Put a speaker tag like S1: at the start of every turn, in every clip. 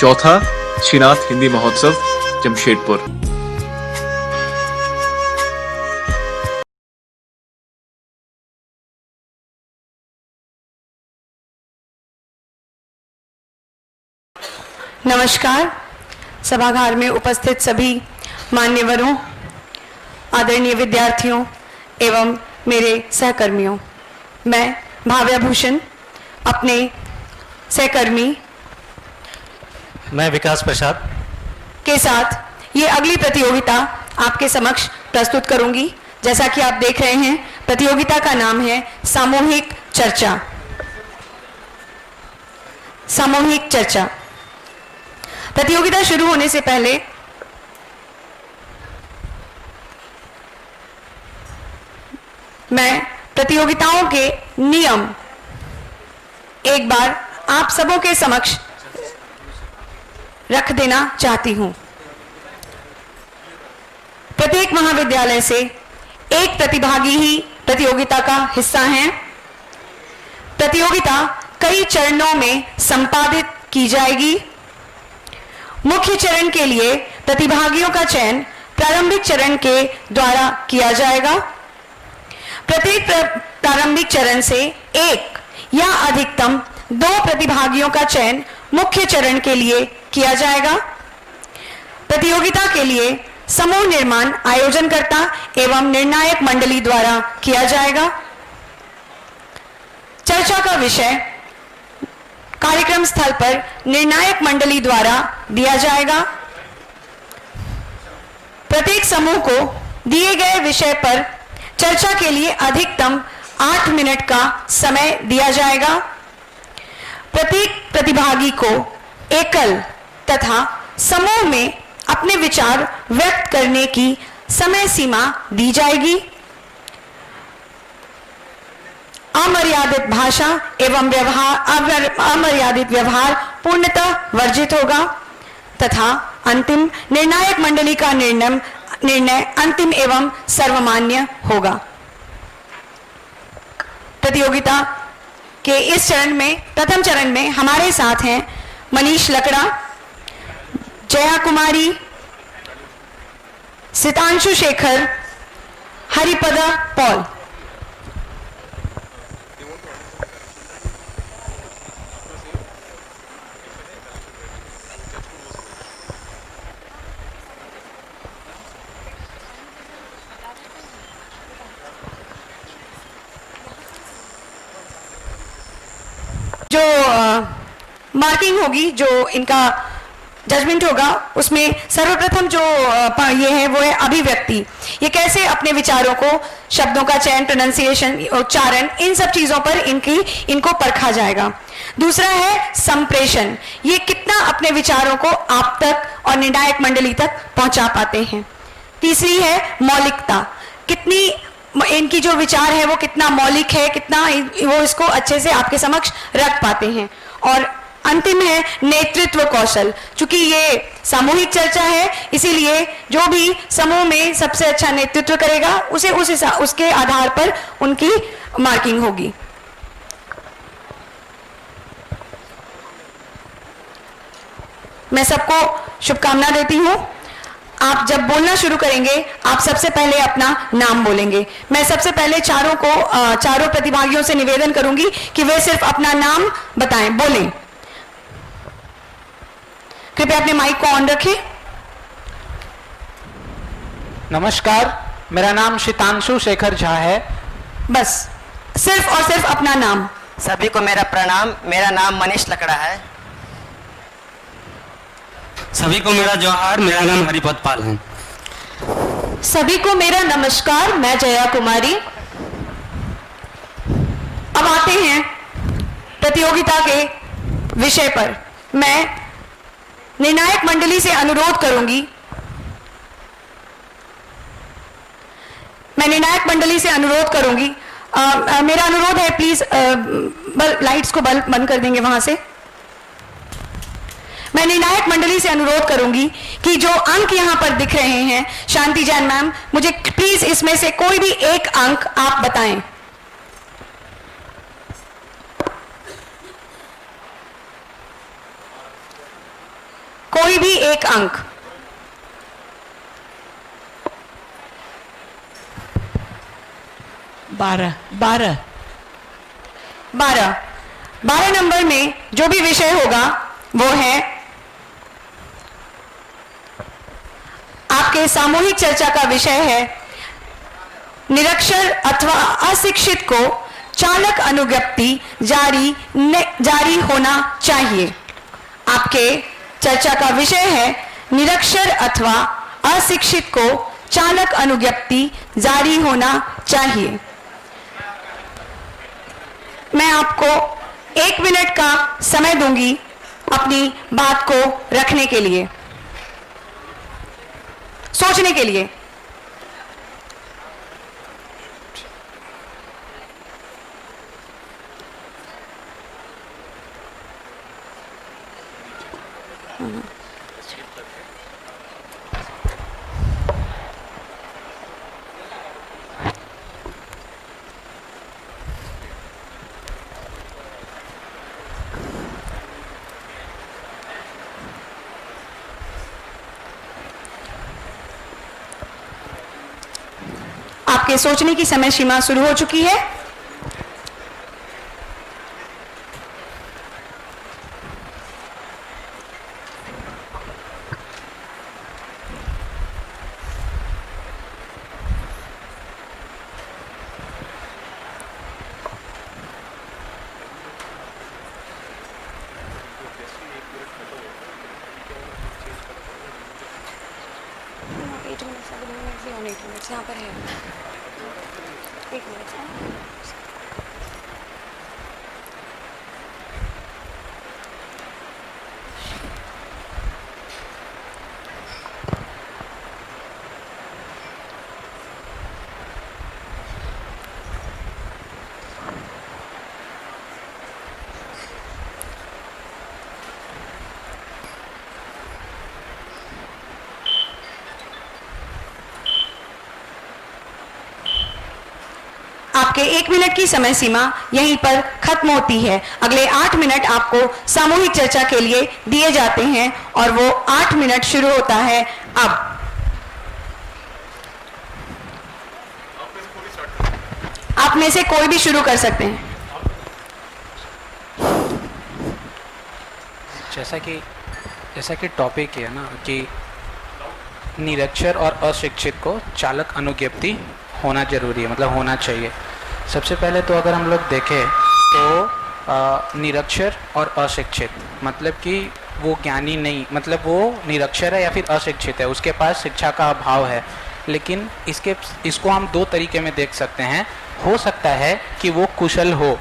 S1: चौथा श्रीनाथ हिंदी महोत्सव जमशेदपुर।
S2: नमस्कार। सभागार में उपस्थित सभी मान्यवरों, आदरणीय विद्यार्थियों एवं मेरे सहकर्मियों, मैं भाव्या भूषण अपने सहकर्मी
S3: मैं विकास प्रसाद
S2: के साथ ये अगली प्रतियोगिता आपके समक्ष प्रस्तुत करूंगी। जैसा कि आप देख रहे हैं, प्रतियोगिता का नाम है सामूहिक चर्चा। सामूहिक चर्चा। प्रतियोगिता शुरू होने से पहले मैं प्रतियोगिताओं के नियम एक बार आप सबों के समक्ष रख देना चाहती हूं। प्रत्येक महाविद्यालय से एक प्रतिभागी ही प्रतियोगिता का हिस्सा हैं। प्रतियोगिता कई चरणों में संपादित की जाएगी। मुख्य चरण के लिए प्रतिभागियों का चयन प्रारंभिक चरण के द्वारा किया जाएगा। प्रत्येक प्रारंभिक चरण से एक या अधिकतम 2 प्रतिभागियों का चयन मुख्य चरण के लिए किया जाएगा। प्रतियोगिता के लिए समूह निर्माण आयोजनकर्ता एवं निर्णायक मंडली द्वारा किया जाएगा। चर्चा का विषय कार्यक्रम स्थल पर निर्णायक मंडली द्वारा दिया जाएगा। प्रत्येक समूह को दिए गए विषय पर चर्चा के लिए अधिकतम 8 मिनट का समय दिया जाएगा। प्रत्येक प्रतिभागी को एकल तथा समूह में अपने विचार व्यक्त करने की समय सीमा दी जाएगी। अमर्यादित भाषा एवं अमर्यादित व्यवहार पूर्णतः वर्जित होगा तथा अंतिम निर्णायक मंडली का निर्णय अंतिम एवं सर्वमान्य होगा। प्रतियोगिता के इस चरण में, प्रथम चरण में हमारे साथ हैं मनीष लकड़ा, जया कुमारी, सितांशु शेखर, हरिपदा पॉल। जो मार्किंग होगी, जो इनका जजमेंट होगा, उसमें सर्वप्रथम जो ये है वो है अभिव्यक्ति। ये कैसे अपने विचारों को, शब्दों का चयन, प्रोनाउंसिएशन, उच्चारण, इन सब चीजों पर इनको परखा जाएगा। दूसरा है संप्रेषण। ये कितना अपने विचारों को आप तक और निर्णायक मंडली तक पहुंचा पाते हैं। तीसरी है मौलिकता। कितनी इनकी जो विचार है वो कितना मौलिक है, कितना वो इसको अच्छे से आपके समक्ष रख पाते हैं। और अंतिम है नेतृत्व कौशल। चूंकि ये सामूहिक चर्चा है, इसीलिए जो भी समूह में सबसे अच्छा नेतृत्व करेगा उसके आधार पर उनकी मार्किंग होगी। मैं सबको शुभकामना देती हूं। आप जब बोलना शुरू करेंगे, आप सबसे पहले अपना नाम बोलेंगे। मैं सबसे पहले चारों प्रतिभागियों से निवेदन करूंगी कि वे सिर्फ अपना नाम बताएं, बोलें। कृपया अपने माइक को ऑन रखें।
S4: नमस्कार, मेरा नाम सितांशु शेखर झा है।
S2: बस सिर्फ और सिर्फ अपना नाम।
S5: सभी को मेरा प्रणाम। मेरा नाम मनीष लकड़ा है।
S3: सभी को मेरा जोहार। मेरा नाम हरिपद पाल है।
S2: सभी को मेरा नमस्कार। मैं जया कुमारी। अब आते हैं प्रतियोगिता के विषय पर। मैं निर्णायक मंडली से अनुरोध करूंगी, मेरा अनुरोध है, प्लीज लाइट्स को बंद कर देंगे वहां से। मैं निर्णायक मंडली से अनुरोध करूंगी कि जो अंक यहां पर दिख रहे हैं, शांति जैन मैम, मुझे प्लीज इसमें से कोई भी एक अंक आप बताएं। कोई भी एक अंक।
S6: बारह बारह
S2: 12 नंबर में जो भी विषय होगा वो है आपके सामूहिक चर्चा का विषय है निरक्षर अथवा अशिक्षित को चालक अनुज्ञप्ति जारी होना चाहिए। आपके चर्चा का विषय है निरक्षर अथवा अशिक्षित को चालक अनुज्ञप्ति जारी होना चाहिए। मैं आपको 1 मिनट का समय दूंगी अपनी बात को रखने के लिए, सोचने के लिए। आपके सोचने की समय सीमा शुरू हो चुकी है। यहाँ पर है 1 मिनट। आपके 1 मिनट की समय सीमा यहीं पर खत्म होती है। अगले 8 मिनट आपको सामूहिक चर्चा के लिए दिए जाते हैं और वो 8 मिनट शुरू होता है अब। आप में से कोई भी शुरू कर सकते हैं।
S4: जैसा कि टॉपिक है ना कि निरक्षर और अशिक्षित को चालक अनुज्ञप्ति होना जरूरी है, मतलब होना चाहिए। सबसे पहले तो अगर हम लोग देखें तो निरक्षर और अशिक्षित मतलब कि वो ज्ञानी नहीं, मतलब वो निरक्षर है या फिर अशिक्षित है, उसके पास शिक्षा का अभाव है। लेकिन इसको हम 2 तरीके में देख सकते हैं। हो सकता है कि वो कुशल हो,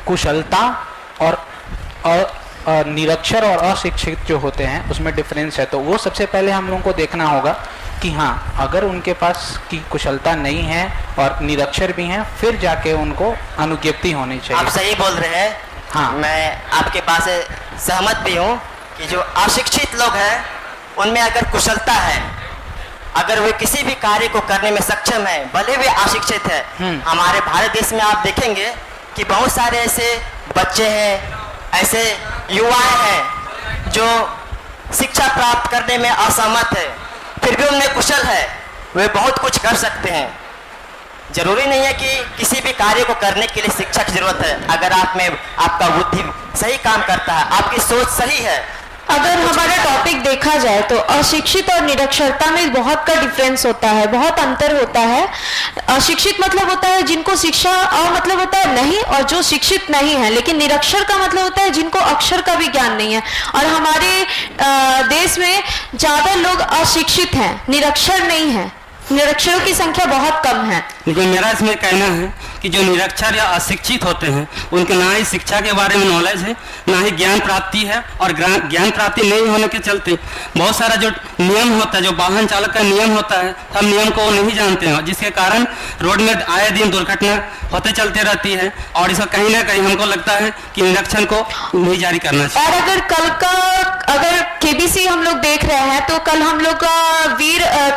S4: कुशलता और निरक्षर और अशिक्षित जो होते हैं उसमें डिफरेंस है। तो वो सबसे पहले हम लोगों को देखना होगा कि हाँ, अगर उनके पास की कुशलता नहीं है और निरक्षर भी हैं, फिर जाके उनको अनुज्ञप्ति होनी चाहिए।
S5: आप सही बोल रहे हैं।
S4: हाँ,
S5: मैं आपके बात से सहमत भी हूँ कि जो अशिक्षित लोग हैं उनमें अगर कुशलता है, अगर वे किसी भी कार्य को करने में सक्षम है, भले वे अशिक्षित है। हमारे भारत देश में आप देखेंगे कि बहुत सारे ऐसे बच्चे हैं, ऐसे युवाएं हैं जो शिक्षा प्राप्त करने में असमर्थ है, फिर भी उनमें कुशल है, वे बहुत कुछ कर सकते हैं। जरूरी नहीं है कि किसी भी कार्य को करने के लिए शिक्षा की जरूरत है। अगर आप में आपका बुद्धि सही काम करता है, आपकी सोच सही है।
S7: अगर हमारा टॉपिक देखा जाए तो अशिक्षित और निरक्षरता में बहुत का डिफरेंस होता है, बहुत अंतर होता है। अशिक्षित मतलब होता है जिनको शिक्षा मतलब होता है नहीं, और जो शिक्षित नहीं है। लेकिन निरक्षर का मतलब होता है जिनको अक्षर का भी ज्ञान नहीं है। और हमारे देश में ज्यादा लोग अशिक्षित हैं, निरक्षर नहीं है। निरक्षरों की संख्या बहुत कम है।
S3: लेकिन मेरा इसमें कहना है कि जो निरक्षर या अशिक्षित होते हैं उनके ना ही शिक्षा के बारे में नॉलेज है, ना ही ज्ञान प्राप्ति है। और ज्ञान प्राप्ति नहीं होने के चलते बहुत सारा जो नियम होता है, जो वाहन चालक का नियम होता है, हम नियम को नहीं जानते हैं, जिसके कारण रोड में आए दिन दुर्घटना होते चलते रहती है। और इसका कहीं ना कहीं हमको लगता है कि निरीक्षण को नहीं जारी करना चाहिए।
S7: और अगर केबीसी हम लोग देख रहे हैं तो कल हम लोग का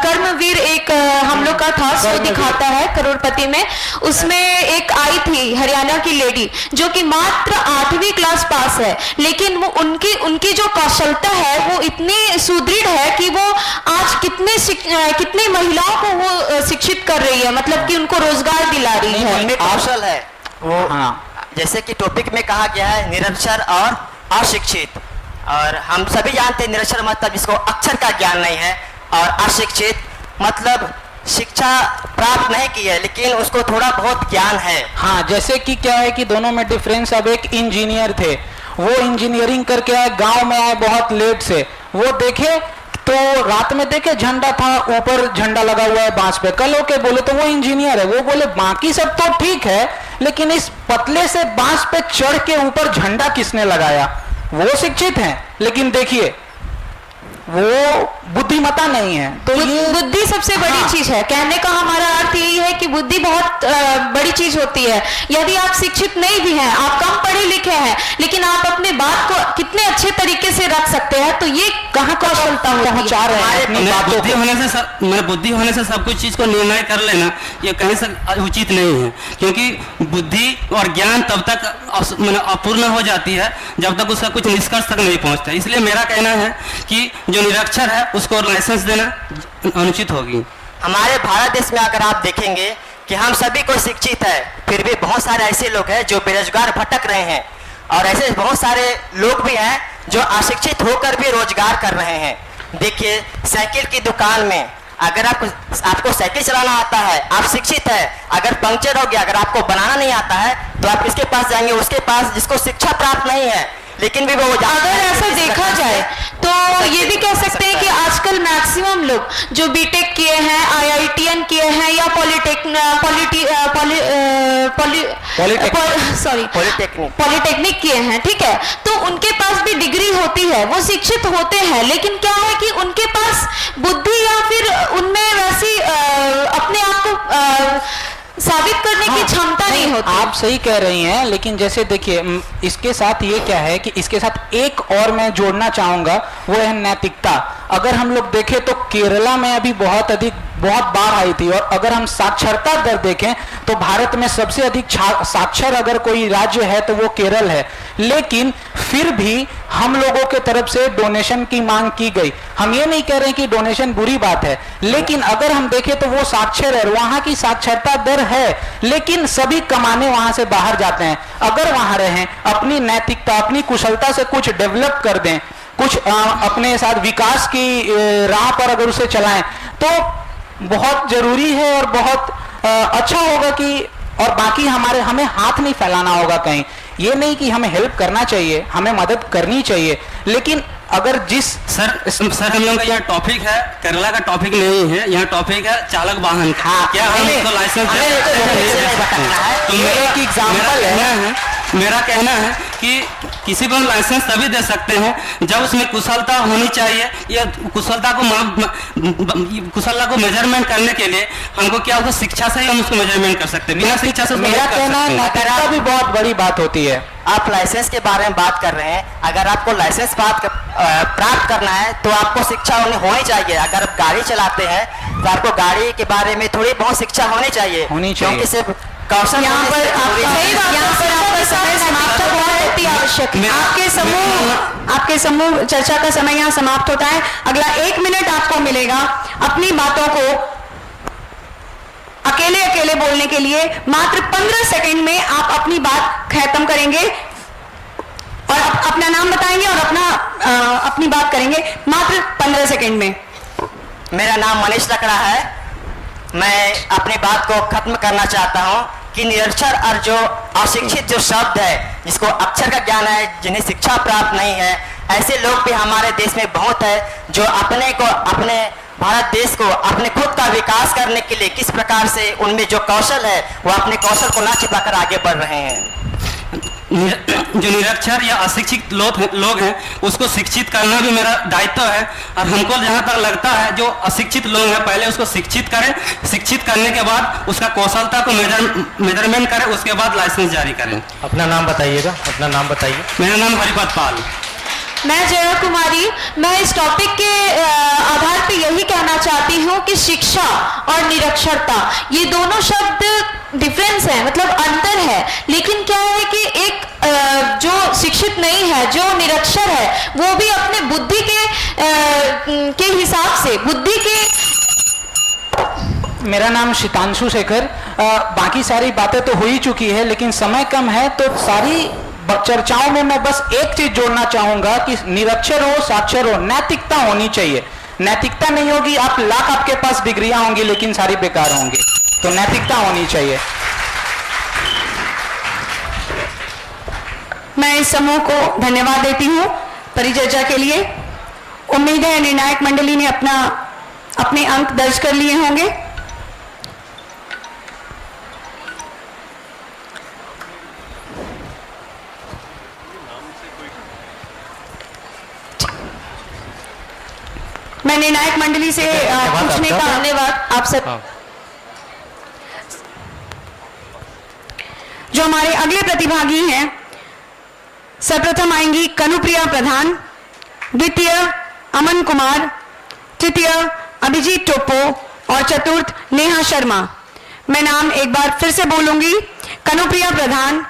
S7: कर्मवीर एक हम लोग का था, शो दिखाता है करोड़पति में। उसमें एक आई थी हरियाणा की लेडी जो कि मात्र 8वीं क्लास पास है, लेकिन वो उनकी जो कौशलता है वो इतनी सुदृढ़ है कि वो आज कितने महिलाओं को वो शिक्षित कर रही है, मतलब कि उनको रोजगार दिला रही है।
S5: उनमें कौशल है वो।
S4: हाँ,
S5: जैसे कि टॉपिक में कहा गया है निरक्षर और अशिक्षित, और हम सभी जानते हैं निरक्षर मतलब जिसको अक्षर का ज्ञान नहीं है, और अशिक्षित मतलब शिक्षा प्राप्त नहीं की है लेकिन उसको थोड़ा बहुत ज्ञान है।
S4: हाँ, जैसे कि क्या है कि दोनों में डिफरेंस, अब एक इंजीनियर थे, वो इंजीनियरिंग करके आए, गांव में आए बहुत लेट से, वो देखे तो रात में देखे झंडा था, ऊपर झंडा लगा हुआ है बांस पे, कल होके बोले तो वो इंजीनियर है, वो बोले बाकी सब तो ठीक है लेकिन इस पतले से बांस पे चढ़ के ऊपर झंडा किसने लगाया? वो शिक्षित हैं लेकिन देखिए वो बुद्धिमत्ता नहीं है। तो ये
S7: बुद्धि सबसे बड़ी चीज है। कहने का हमारा अर्थ यही है कि बुद्धि बहुत बड़ी चीज होती है। यदि आप शिक्षित नहीं भी हैं, आप कम पढ़े लिखे हैं, लेकिन आप अपने बात को कितने अच्छे तरीके से रख सकते हैं, तो ये कहाँ कौशलता
S4: पहुंचा रहे हैं अपनी बातों को।
S3: बुद्धि होने से सब कुछ चीज को निर्णय कर लेना ये कहीं से उचित नहीं है, क्योंकि बुद्धि और ज्ञान तब तक अपूर्ण हो जाती है जब तक उसका कुछ निष्कर्ष तक नहीं पहुंचता। इसलिए मेरा कहना है कि जो निरक्षर है उसको लाइसेंस देना अनुचित होगी।
S5: हमारे भारत देश में अगर आप देखेंगे कि हम सभी को शिक्षित है, फिर भी बहुत सारे ऐसे लोग हैं जो बेरोजगार भटक रहे हैं, और ऐसे बहुत सारे लोग भी हैं जो अशिक्षित होकर भी रोजगार कर रहे हैं। देखिए साइकिल की दुकान में अगर आपको साइकिल चलाना आता है, आप शिक्षित है, अगर पंक्चर हो गया, अगर आपको बनाना नहीं आता है तो आप किसके पास जाएंगे? उसके पास जिसको शिक्षा प्राप्त नहीं है लेकिन भी वो
S7: अगर ऐसा देखा जाए तो ये भी कह सकते हैं कि आजकल मैक्सिमम लोग जो बीटेक किए हैं, आईआईटीएन किए हैं या पॉलिटेक्निक किए हैं, ठीक है, तो उनके पास भी डिग्री होती है, वो शिक्षित होते हैं, लेकिन क्या है कि उनके पास बुद्धि या फिर उनमें वैसी अपने आप को साबित करने की क्षमता नहीं होती।
S4: आप सही कह रही हैं, लेकिन जैसे देखिए इसके साथ ये क्या है कि इसके साथ एक और मैं जोड़ना चाहूंगा, वो है नैतिकता। अगर हम लोग देखें तो केरला में अभी बहुत बाढ़ आई थी, और अगर हम साक्षरता दर देखें तो भारत में सबसे अधिक साक्षर अगर कोई राज्य है तो वो केरल है, लेकिन फिर भी हम लोगों के तरफ से डोनेशन की मांग की गई। हम ये नहीं कह रहे कि डोनेशन बुरी बात है, लेकिन अगर हम देखें तो वो साक्षर है, वहां की साक्षरता दर है, लेकिन सभी कमाने वहां से बाहर जाते हैं। अगर वहां रहें, अपनी नैतिकता, अपनी कुशलता से कुछ डेवलप कर दें, कुछ अपने साथ विकास की राह पर अगर उसे चलाएं तो बहुत जरूरी है और बहुत अच्छा होगा कि, और बाकी हमें हाथ नहीं फैलाना होगा कहीं। ये नहीं कि हमें हेल्प करना चाहिए, हमें मदद करनी चाहिए, लेकिन अगर
S3: सर हम लोग का यहाँ टॉपिक है, केरला का टॉपिक नहीं है, यहाँ टॉपिक है चालक वाहन। क्या हम इसको लाइसेंस
S4: एक एग्जाम्पल है।
S3: मेरा कहना है कि किसी को लाइसेंस तभी दे सकते हैं जब उसमें कुशलता होनी चाहिए, या कुशलता को मेजरमेंट करने के लिए हमको क्या होगा, शिक्षा से ही हम उसको मेजरमेंट कर सकते हैं। बिना शिक्षा से
S4: मेरा कहना है नैतिकता भी बहुत बड़ी बात होती है।
S5: आप लाइसेंस के बारे में बात कर रहे हैं, अगर आपको लाइसेंस प्राप्त करना है तो आपको शिक्षा होनी चाहिए। अगर आप गाड़ी चलाते हैं तो आपको गाड़ी के बारे में थोड़ी बहुत शिक्षा होनी चाहिए, क्योंकि सिर्फ कौशल
S2: यहाँ पर आपका समय समाप्त बहुत आवश्यक है। आपके समूह चर्चा का समय यहाँ समाप्त होता है। अगला 1 मिनट आपको मिलेगा अपनी बातों को अकेले बोलने के लिए। मात्र 15 सेकंड में आप अपनी बात खत्म करेंगे और अपना नाम बताएंगे और अपनी बात करेंगे मात्र 15 सेकंड में।
S5: मेरा नाम मनीष लकड़ा है। मैं अपनी बात को खत्म करना चाहता हूं कि निरक्षर और जो अशिक्षित जो शब्द है, जिसको अक्षर का ज्ञान है, जिन्हें शिक्षा प्राप्त नहीं है, ऐसे लोग भी हमारे देश में बहुत है जो अपने भारत देश को अपने खुद का विकास करने के लिए किस प्रकार से उनमें जो कौशल है वो अपने कौशल को ना छिपाकर आगे बढ़ रहे हैं।
S3: जो निरक्षर या अशिक्षित लोग हैं उसको शिक्षित करना भी मेरा दायित्व है, और हमको जहाँ तक लगता है जो अशिक्षित लोग हैं पहले उसको शिक्षित करें, शिक्षित करने के बाद उसका कौशलता को मेजरमेंट करें, उसके बाद लाइसेंस जारी करें।
S6: अपना नाम बताइएगा, अपना नाम बताइए।
S3: मेरा नाम हरिपत पाल।
S7: मैं जया कुमारी, मैं इस टॉपिक के आधार पे यही कहना चाहती हूँ कि शिक्षा और निरक्षरता ये दोनों शब्द डिफरेंस है, मतलब अंतर है। लेकिन क्या है कि एक जो शिक्षित नहीं है, जो निरक्षर है, वो भी अपने बुद्धि के हिसाब से, बुद्धि के।
S4: मेरा नाम शीतांशु शेखर। बाकी सारी बातें तो हो ही चुकी है, लेकिन समय कम है, तो सारी चर्चाओं में मैं बस एक चीज जोड़ना चाहूंगा कि निरक्षर हो साक्षर हो, नैतिकता होनी चाहिए। नैतिकता नहीं होगी, आप लाख आपके पास डिग्रियां होंगी लेकिन सारी बेकार होंगी। तो नैतिकता होनी चाहिए।
S2: मैं इस समूह को धन्यवाद देती हूँ परिचर्चा के लिए। उम्मीद है निर्णायक मंडली ने अपने अंक दर्ज कर लिए होंगे। मैं निर्णायक मंडली से पूछने का
S7: धन्यवाद आप सब।
S2: जो हमारे अगले प्रतिभागी हैं, सर्वप्रथम आएंगी कनुप्रिया प्रधान, द्वितीय अमन कुमार, तृतीय अभिजीत टोप्पो और चतुर्थ नेहा शर्मा। मैं नाम एक बार फिर से बोलूंगी, कनुप्रिया प्रधान,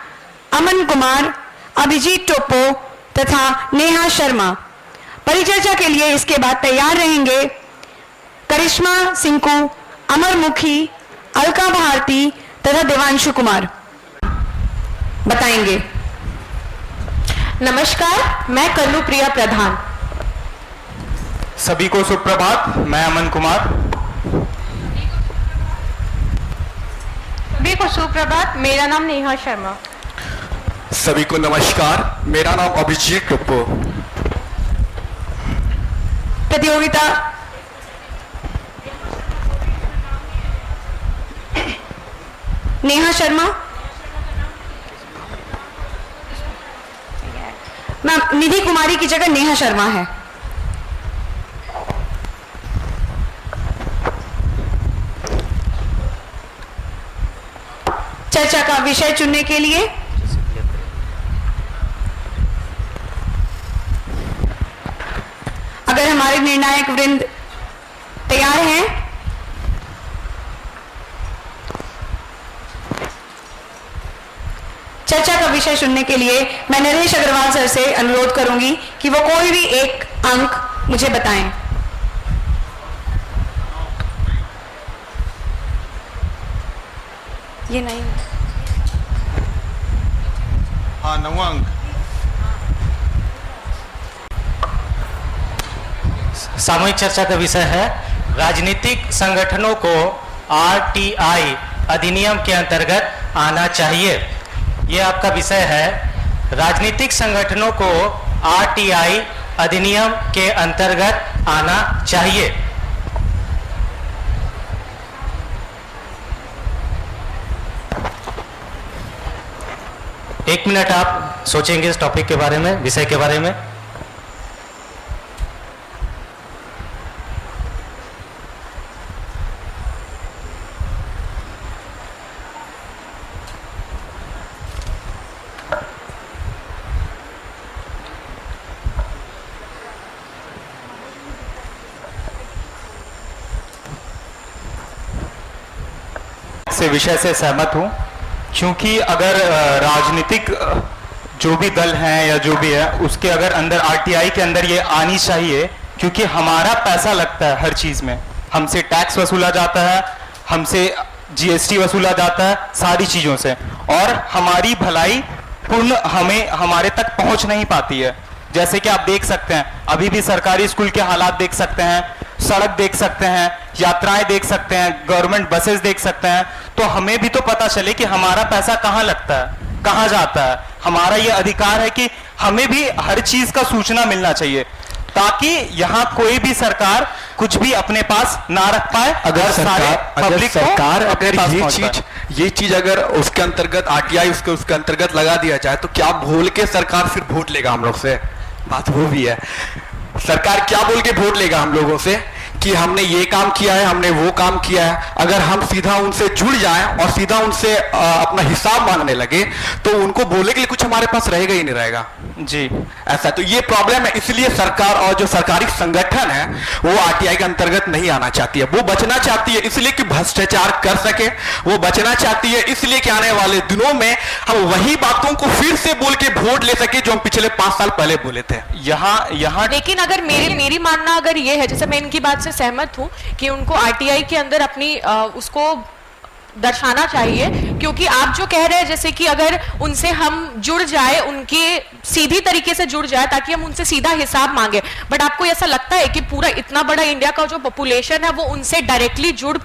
S2: अमन कुमार, अभिजीत टोप्पो तथा नेहा शर्मा। परिचर्चा के लिए इसके बाद तैयार रहेंगे करिश्मा सिंकू, अमरमुखी, अलका भारती तथा देवांशु कुमार। बताएंगे।
S7: नमस्कार, मैं कनुप्रिया प्रधान।
S6: सभी को सुप्रभात, मैं अमन कुमार।
S7: सभी को सुप्रभात, मेरा नाम नेहा शर्मा।
S6: सभी को नमस्कार, मेरा नाम अभिजीत टोप्पो।
S2: प्रतियोगिता नेहा शर्मा। मैम, निधि कुमारी की जगह नेहा शर्मा है। चर्चा का विषय चुनने के लिए अगर हमारे निर्णायक वृंद तैयार हैं, चर्चा का विषय चुनने के लिए मैं नरेश अग्रवाल सर से अनुरोध करूंगी कि वो कोई भी एक अंक मुझे बताएं। ये नहीं,
S6: हाँ, 9वां अंक।
S8: सामूहिक चर्चा का विषय है राजनीतिक संगठनों को आरटीआई अधिनियम के अंतर्गत आना चाहिए। यह आपका विषय है, राजनीतिक संगठनों को आरटीआई अधिनियम के अंतर्गत आना चाहिए। एक मिनट आप सोचेंगे इस टॉपिक के बारे में, विषय के बारे में।
S6: से विषय से सहमत हूं, क्योंकि अगर राजनीतिक जो भी दल हैं या जो भी है उसके अगर अंदर आरटीआई के अंदर ये आनी चाहिए, क्योंकि हमारा पैसा लगता है हर चीज में, हमसे टैक्स वसूला जाता है, हमसे जीएसटी वसूला जाता है, सारी चीजों से, और हमारी भलाई पूर्ण हमारे तक पहुंच नहीं पाती है। जैसे कि आप देख सकते हैं, अभी भी सरकारी स्कूल के हालात देख सकते हैं, सड़क देख सकते हैं, यात्राएं देख सकते हैं, गवर्नमेंट बसेस देख सकते हैं। तो हमें भी तो पता चले कि हमारा पैसा कहाँ लगता है, कहाँ जाता है। हमारा ये अधिकार है कि हमें भी हर चीज का सूचना मिलना चाहिए, ताकि यहाँ कोई भी सरकार कुछ भी अपने पास ना रख पाए।
S9: अगर सरकार अगर ये चीज अगर उसके अंतर्गत आरटीआई उसके अंतर्गत लगा दिया जाए, तो क्या बोल के सरकार फिर वोट लेगा हम लोग से? बात वो भी है, सरकार क्या बोल के वोट लेगा हम लोगों से कि हमने ये काम किया है, हमने वो काम किया है, अगर हम सीधा उनसे जुड़ जाएं और सीधा उनसे अपना हिसाब मांगने लगे तो उनको बोलने के लिए कुछ हमारे पास रहेगा ही नहीं रहेगा।
S6: जी,
S9: ऐसा तो ये प्रॉब्लम है, इसलिए सरकार और जो सरकारी संगठन है वो आरटीआई के अंतर्गत नहीं आना चाहती है। वो बचना चाहती है इसलिए कि भ्रष्टाचार कर सके, वो बचना चाहती है इसलिए कि आने वाले दिनों में हम वही बातों को फिर से बोल के वोट ले सके जो हम पिछले 5 साल पहले बोले थे।
S6: यहाँ
S7: लेकिन अगर मेरी मानना अगर ये है, जैसे मैं इनकी बात से सहमत हूं कि उनको आरटीआई के अंदर अपनी उसको दर्शाना चाहिए, क्योंकि आप जो कह रहे हैं जैसे कि अगर उनसे हम जुड़ जाए, उनके सीधी तरीके से जुड़ जाए ताकि हम उनसे सीधा हिसाब मांगे, बट आपको ऐसा लगता है कि पूरा इतना बड़ा इंडिया का जो पॉपुलेशन है वो उनसे डायरेक्टली जुड़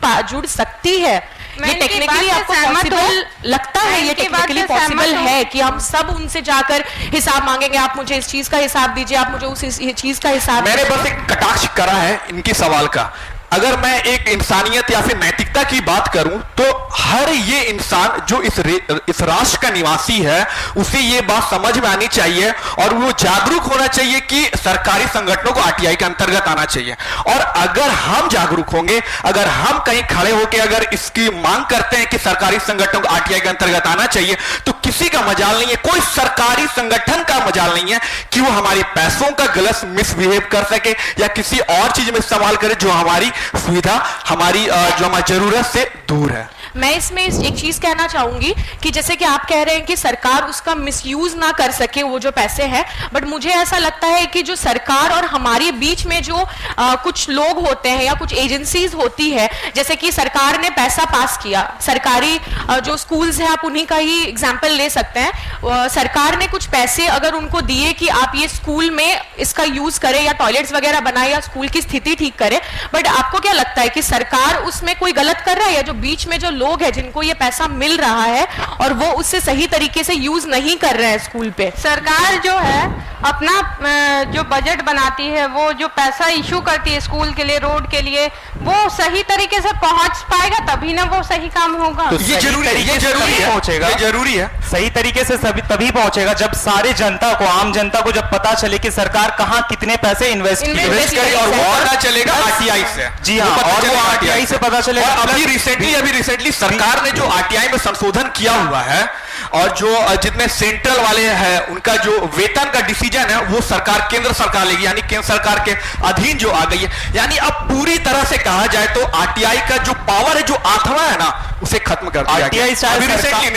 S7: सकती है? ये टेक्निकली आपको पॉसिबल लगता है? ये टेक्निकली पॉसिबल है कि हम सब उनसे जाकर हिसाब मांगेंगे, आप मुझे इस चीज का हिसाब दीजिए, आप मुझे उस चीज का हिसाब?
S9: मैंने बस एक कटाक्ष करा है इनके सवाल का। अगर मैं एक इंसानियत या फिर नैतिकता की बात करूं तो हर ये इंसान जो इस राष्ट्र का निवासी है उसे ये बात समझ में आनी चाहिए और वो जागरूक होना चाहिए कि सरकारी संगठनों को आरटीआई के अंतर्गत आना चाहिए। और अगर हम जागरूक होंगे, अगर हम कहीं खड़े होकर अगर इसकी मांग करते हैं कि सरकारी संगठनों को आरटीआई के अंतर्गत आना चाहिए तो किसी का मजाल नहीं है, कोई सरकारी संगठन का मजाल नहीं है कि वो हमारे पैसों का गलत मिसबिहेव कर सके या किसी और चीज में इस्तेमाल करे जो हमारी सुविधा, हमारी जो हमारी जरूरत से दूर है।
S7: मैं इसमें एक चीज कहना चाहूंगी कि जैसे कि आप कह रहे हैं कि सरकार उसका मिसयूज ना कर सके वो जो पैसे हैं, बट मुझे ऐसा लगता है कि जो सरकार और हमारे बीच में जो कुछ लोग होते हैं या कुछ एजेंसीज होती है, जैसे कि सरकार ने पैसा पास किया, सरकारी जो स्कूल्स हैं आप उन्हीं का ही एग्जाम्पल ले सकते हैं, सरकार ने कुछ पैसे अगर उनको दिए कि आप ये स्कूल में इसका यूज करें या टॉयलेट्स वगैरह बनाए या स्कूल की स्थिति ठीक करें, बट आपको क्या लगता है कि सरकार उसमें कोई गलत कर रहा है, या जो बीच में जो लोग हैं जिनको ये पैसा मिल रहा है और वो उससे सही तरीके से यूज नहीं कर रहे हैं स्कूल पे?
S10: सरकार जो है अपना जो बजट बनाती है, वो जो पैसा इशू करती है स्कूल के लिए, रोड के लिए, वो सही तरीके से पहुंच पाएगा तभी ना वो सही काम होगा।
S6: तो
S9: ये जरूरी है, ये जरूरी है,
S6: पहुंचेगा,
S9: ये जरूरी है।
S6: सही तरीके से तभी पहुंचेगा जब सारे जनता को, आम जनता को जब पता चले कि सरकार कहां कितने पैसे इन्वेस्ट
S9: करे और वो पता चलेगा आरटीआई से।
S6: जी हाँ, और वो आरटीआई से पता चलेगा।
S9: अभी रिसेंटली सरकार ने जो आरटीआई में संशोधन किया हुआ है और जो जितने सेंट्रल वाले हैं उनका जो वेतन का डिसीजन है वो सरकार, केंद्र सरकार लेगी, यानी केंद्र सरकार के अधीन जो आ गई है। यानी अब पूरी तरह से कहा जाए तो आरटीआई का जो पावर है, जो आत्मा है ना, उसे खत्म कर दिया गया।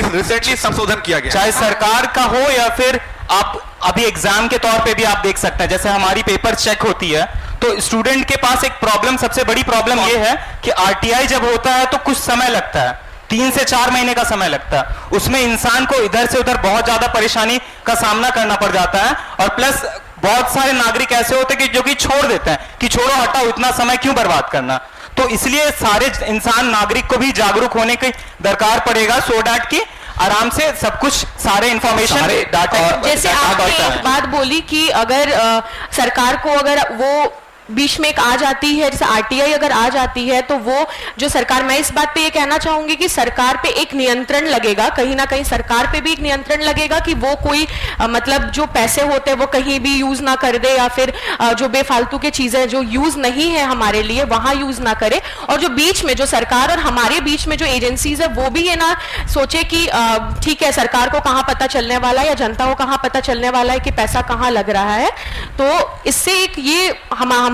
S9: रिसेंटली संशोधन किया गया,
S6: चाहे सरकार का हो या फिर आप अभी एग्जाम के तौर पे भी आप देख सकते हैं, जैसे हमारी पेपर चेक होती है तो स्टूडेंट के पास एक प्रॉब्लम, सबसे बड़ी प्रॉब्लम ये है कि आरटीआई जब होता है तो कुछ समय लगता है, 3 से 4 महीने का समय लगता है। उसमें इंसान को इधर से उधर बहुत ज्यादा परेशानी का सामना करना पड़ जाता है और प्लस बहुत सारे नागरिक ऐसे होते हैं कि जो कि छोड़ देते हैं कि छोड़ो हटाओ, इतना समय क्यों बर्बाद करना। तो इसलिए सारे इंसान, नागरिक को भी जागरूक होने की दरकार पड़ेगा, सो डैट की आराम से सब कुछ सारे इंफॉर्मेशन डाटा।
S7: जैसे आपने एक बात बोली कि अगर सरकार को अगर वो बीच में एक आ जाती है, जैसे आरटीआई अगर आ जाती है तो वो जो सरकार, मैं इस बात पे ये कहना चाहूंगी कि सरकार पे एक नियंत्रण लगेगा, कहीं ना कहीं सरकार पे भी एक नियंत्रण लगेगा कि वो कोई मतलब जो पैसे होते हैं वो कहीं भी यूज ना कर दे, या फिर जो बेफालतू की चीजें जो यूज नहीं है हमारे लिए वहां यूज ना करे। और जो बीच में जो सरकार और हमारे बीच में जो एजेंसीज है वो भी ये ना सोचे कि ठीक है, सरकार को कहाँ पता चलने वाला है या जनता को कहाँ पता चलने वाला है कि पैसा कहाँ लग रहा है। तो इससे एक ये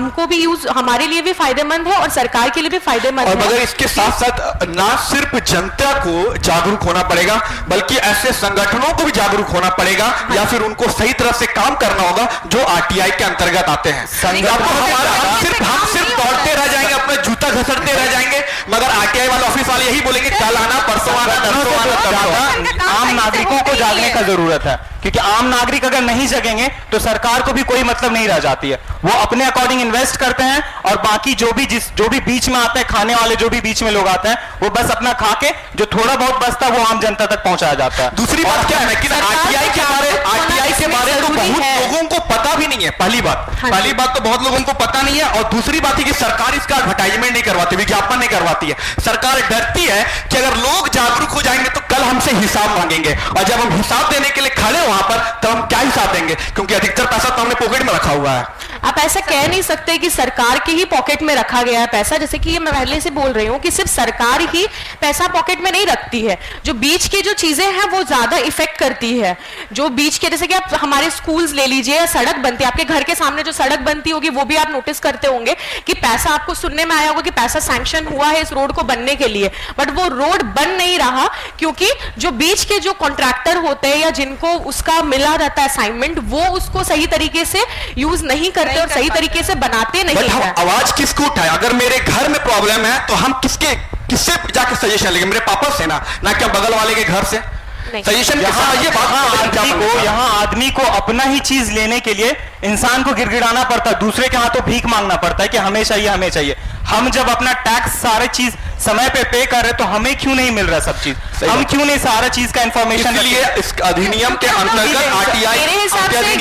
S7: हमको भी यूज, हमारे लिए भी फायदेमंद है और सरकार के लिए भी फायदेमंद है।
S9: और मगर इसके साथ साथ ना सिर्फ जनता को जागरूक होना पड़ेगा बल्कि ऐसे संगठनों को भी जागरूक होना पड़ेगा, या फिर उनको सही तरह से काम करना होगा जो आरटीआई के अंतर्गत आते हैं। हम सिर्फ दौड़ते रह जाएंगे, अपना जूता घसरते रह जाएंगे, मगर आरटीआई वाले ऑफिस वाले यही बोलेंगे कल आना, परसों आना।
S6: आम नागरिकों को जागने का जरूरत है, क्योंकि आम नागरिक अगर नहीं जगेंगे तो सरकार को भी कोई मतलब नहीं रह जाती है। वो अपने अकॉर्डिंग इन्वेस्ट करते हैं और बाकी जो भी बीच में आते हैं, खाने वाले जो भी बीच में लोग आते हैं, वो बस अपना खा के जो थोड़ा बहुत बचता है वो आम जनता तक पहुंचाया जाता है।
S9: दूसरी बात क्या है कि आरटीआई के बारे में बहुत लोगों को पता भी नहीं है। पहली बात तो बहुत लोगों को पता नहीं है, और दूसरी बात है कि सरकार इसका एडवर्टाइजमेंट नहीं करवाती, विज्ञापन नहीं करवाती है। सरकार डरती है कि अगर लोग जागरूक हो जाएंगे तो कल हमसे हिसाब मांगेंगे, और जब हम हिसाब देने के लिए खड़े वहां पर तो हम क्या हिसाब देंगे, क्योंकि अधिकतर पैसा तो हमने पॉकेट में रखा हुआ है।
S7: आप ऐसा कह नहीं सकते कि सरकार के ही पॉकेट में रखा गया है पैसा, जैसे कि ये मैं पहले से बोल रही हूँ कि सिर्फ सरकार ही पैसा पॉकेट में नहीं रखती है, जो बीच की जो चीजें हैं वो ज्यादा इफेक्ट करती है। जो बीच के, जैसे कि आप हमारे स्कूल्स ले लीजिए या सड़क बनती है, आपके घर के सामने जो सड़क बनती होगी वो भी आप नोटिस करते होंगे कि पैसा आपको सुनने में आया होगा कि पैसा सैंक्शन हुआ है इस रोड को बनने के लिए, बट वो रोड बन नहीं रहा क्योंकि जो बीच के जो कॉन्ट्रैक्टर होते हैं या जिनको उसका मिला रहता है असाइनमेंट, वो उसको सही तरीके से यूज नहीं करते और सही तरीके से बनाते नहीं
S9: हम
S7: है।
S9: आवाज किसको उठाए? अगर मेरे घर में प्रॉब्लम है तो हम किससे जाके सजेशन लेंगे? मेरे पापा से ना क्या बगल वाले के घर से सजेशन?
S6: यहाँ आदमी को अपना ही चीज लेने के लिए इंसान को गिड़गिड़ाना पड़ता है, दूसरे के हाथों भीख मांगना पड़ता है कि हमें चाहिए हमें चाहिए। हम जब अपना टैक्स सारे चीज समय पे कर रहे तो हमें क्यों नहीं मिल रहा सब चीज? हम क्यों नहीं सारा चीज का इंफॉर्मेशन?
S9: इसलिए इस अधिनियम के अंतर्गत आरटीआई
S7: मेरे हिसाब से हम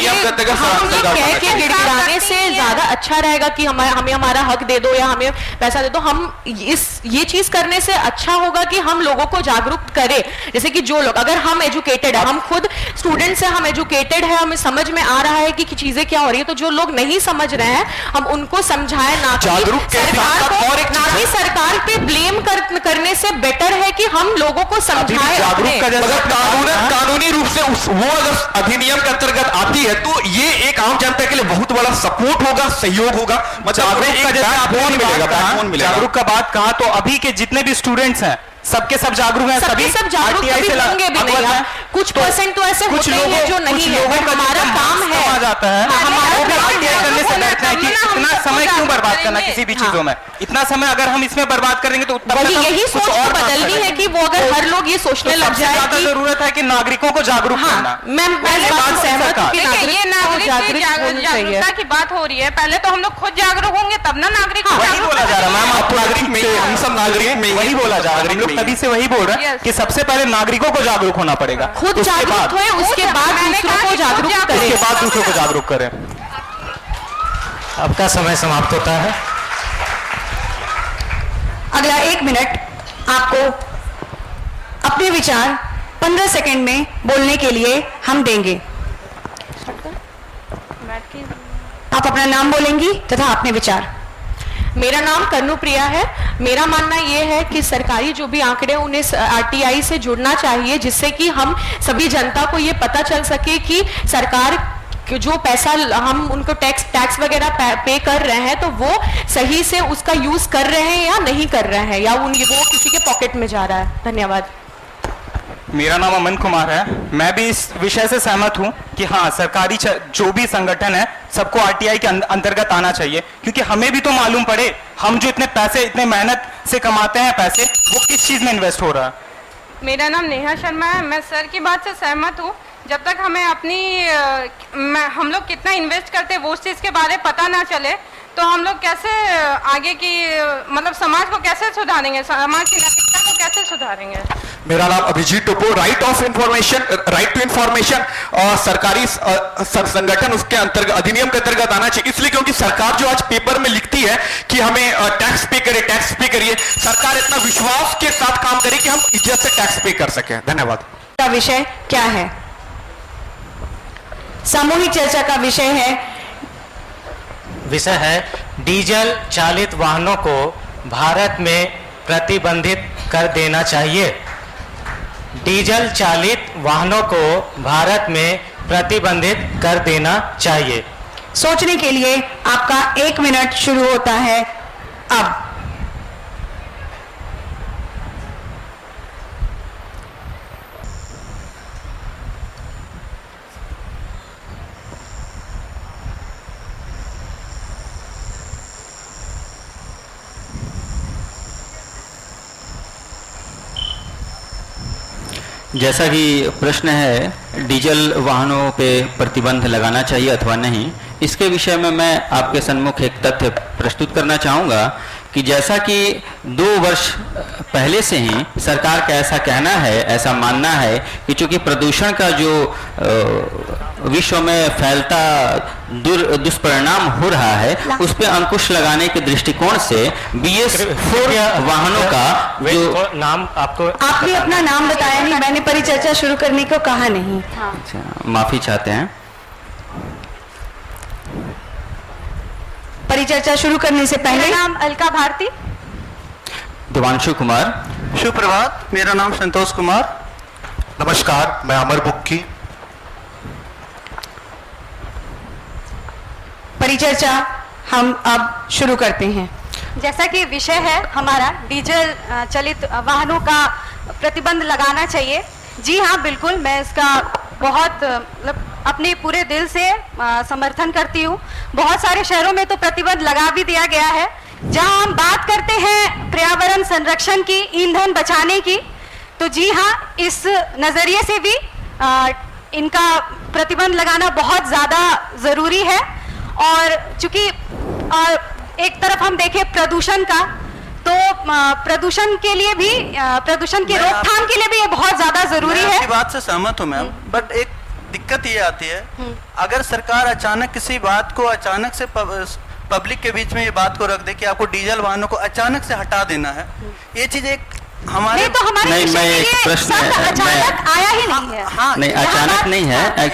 S7: ये कह के गिड़गिड़ाने से ज्यादा अच्छा रहेगा कि हमें हमारा हक दे दो या हमें पैसा दे दो। हम ये चीज करने से अच्छा होगा कि हम लोगों को जागरूक करें। जैसे कि जो लोग, अगर हम एजुकेटेड है, हम खुद स्टूडेंट्स हैं, हम एजुकेटेड है, हमें समझ में आ रहा है कि चीजें क्या हो रही है, तो जो लोग नहीं समझ रहे हैं हम उनको समझाएं, ना कि सरकार पे ब्लेम करने से बेटर है कि हम लोगों को समझाएं।
S9: कानूनी रूप से वो अगर अधिनियम के अंतर्गत आती है तो ये एक आम जनता के लिए बहुत बड़ा सपोर्ट होगा, सहयोग होगा। मतलब
S6: जागरूक का बात कहा तो अभी के जितने भी स्टूडेंट्स हैं सबके सब जागरूक हैं,
S2: सभी सब जागरूक होंगे भी नहीं है। कुछ परसेंट तो ऐसे होते हैं जो नहीं है। हमारा काम है,
S6: आ जाता है करने से डरते हैं कि इतना समय क्यों बर्बाद करना किसी भी चीजों में। इतना समय अगर हम इसमें बर्बाद करेंगे तो
S2: यही सोच और बदलनी है कि वो अगर हर लोग ये सोचने लग जाए।
S6: ज्यादा जरूरत है कि नागरिकों को जागरूक करना।
S2: मैं सहमत हूं कि
S10: जागरूकता की बात हो रही है। पहले तो हम लोग खुद जागरूक होंगे तब ना नागरिक।
S6: वही बोला जा रहा है मैम, आप नागरिक में, हम सब नागरिक में वही बोला जा रहा है। तभी से वही बोल रहे हैं कि सबसे पहले नागरिकों को जागरूक होना पड़ेगा,
S2: खुद जागरूक हुए उसके बाद दूसरों को जागरूक करें,
S6: उसके बाद दूसरों को जागरूक करें।
S8: आपका समय समाप्त होता है।
S2: अगला 1 मिनट आपको अपने विचार 15 सेकंड में बोलने के लिए हम देंगे। आप अपना नाम बोलेंगी तथा अपने विचार।
S7: मेरा नाम कन्नुप्रिया है। मेरा मानना यह है कि सरकारी जो भी आंकड़े उन्हें आरटीआई से जुड़ना चाहिए, जिससे कि हम सभी जनता को ये पता चल सके कि सरकार जो पैसा हम उनको टैक्स वगैरह पे कर रहे हैं तो वो सही से उसका यूज कर रहे हैं या नहीं कर रहे हैं, या वो किसी के पॉकेट में जा रहा है। धन्यवाद।
S6: मेरा नाम अमन कुमार है। मैं भी इस विषय से सहमत हूं कि हाँ, सरकारी जो भी संगठन है सबको आरटीआई के अंतर्गत आना चाहिए, क्योंकि हमें भी तो मालूम पड़े हम जो इतने पैसे इतने मेहनत से कमाते हैं पैसे, वो किस चीज में इन्वेस्ट हो रहा है।
S10: मेरा नाम नेहा शर्मा है। मैं सर की बात से सहमत हूँ। जब तक हमें हम लोग कितना इन्वेस्ट करते हैं वो उस चीज़ के बारे में पता ना चले तो हम लोग कैसे आगे की मतलब समाज को कैसे सुधारेंगे, समाज की नैतिकता को कैसे सुधारेंगे।
S9: मेरा नाम अभिजीत टोपो। राइट टू इंफॉर्मेशन सरकारी संगठन उसके अंतर्गत अधिनियम के अंतर्गत आना चाहिए, इसलिए क्योंकि सरकार जो आज पेपर में लिखती है कि हमें टैक्स पे करिए, सरकार इतना विश्वास के साथ काम करे कि हम इज्जत से टैक्स पे कर सकें। धन्यवाद।
S2: का विषय क्या है? सामूहिक चर्चा का
S8: विषय है डीजल चालित वाहनों को भारत में प्रतिबंधित कर देना चाहिए। डीजल चालित वाहनों को भारत में प्रतिबंधित कर देना चाहिए।
S2: सोचने के लिए आपका 1 मिनट शुरू होता है अब।
S11: जैसा कि प्रश्न है डीजल वाहनों पे प्रतिबंध लगाना चाहिए अथवा नहीं, इसके विषय में मैं आपके सम्मुख एक तथ्य प्रस्तुत करना चाहूँगा कि जैसा कि 2 वर्ष पहले से ही सरकार का ऐसा कहना है, ऐसा मानना है कि चूंकि प्रदूषण का जो विश्व में फैलता दुष्परिणाम हो रहा है उस पर अंकुश लगाने के दृष्टिकोण से BS4 वाहनों का जो
S8: नाम आपको
S2: आप भी अपना नाम बताया नहीं, मैंने परिचर्चा शुरू करने को कहा नहीं।
S11: अच्छा, माफी चाहते हैं।
S2: परिचर्चा शुरू करने से पहले
S10: मेरा नाम अलका भारती।
S11: देवांशु कुमार।
S3: सुप्रभात, मेरा नाम संतोष कुमार।
S9: नमस्कार, मैं अमर बुक्की।
S2: परिचर्चा हम अब शुरू करते हैं।
S10: जैसा कि विषय है हमारा डीजल चलित वाहनों का प्रतिबंध लगाना चाहिए। जी हाँ, बिल्कुल, मैं इसका बहुत मतलब अपने पूरे दिल से समर्थन करती हूँ। बहुत सारे शहरों में तो प्रतिबंध लगा भी दिया गया है। जहाँ हम बात करते हैं पर्यावरण संरक्षण की, ईंधन बचाने की, तो जी हाँ, इस नज़रिए से भी इनका प्रतिबंध लगाना बहुत ज़्यादा ज़रूरी है। और चूँकि एक तरफ हम देखें प्रदूषण का, तो प्रदूषण के लिए भी, प्रदूषण की रोकथाम के लिए भी ये बहुत ज़्यादा ज़रूरी है।
S3: आपकी बात से सहमत हूँ मैम, बट एक दिक्कत ये आती है, अगर सरकार अचानक किसी बात को अचानक से पब्लिक के बीच में ये बात को रख दे कि आपको डीजल वाहनों को अचानक से हटा देना है, ये चीज एक हमारे
S11: नहीं, मैं एक प्रश्न
S10: अचानक आया ही नहीं है।
S3: हाँ,
S11: नहीं, अचानक नहीं है।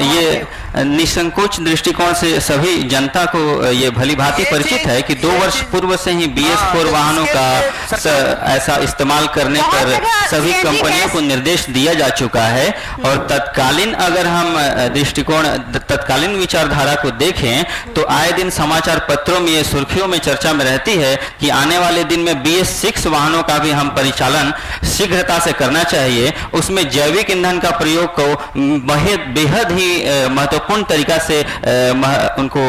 S11: ये निसंकोच दृष्टिकोण से सभी जनता को ये भली भांति परिचित है कि 2 वर्ष पूर्व से ही BS4 वाहनों का ऐसा इस्तेमाल करने पर सभी कंपनियों को निर्देश दिया जा चुका है। और तत्कालीन अगर हम दृष्टिकोण, तत्कालीन विचारधारा को देखें तो आए दिन समाचार पत्रों में ये सुर्खियों में चर्चा में रहती है कि आने वाले दिन में BS6 वाहनों का भी हम परिचालन शीघ्रता से करना चाहिए। उसमें जैविक ईंधन का प्रयोग को बेहद ही महत्वपूर्ण तरीका से उनको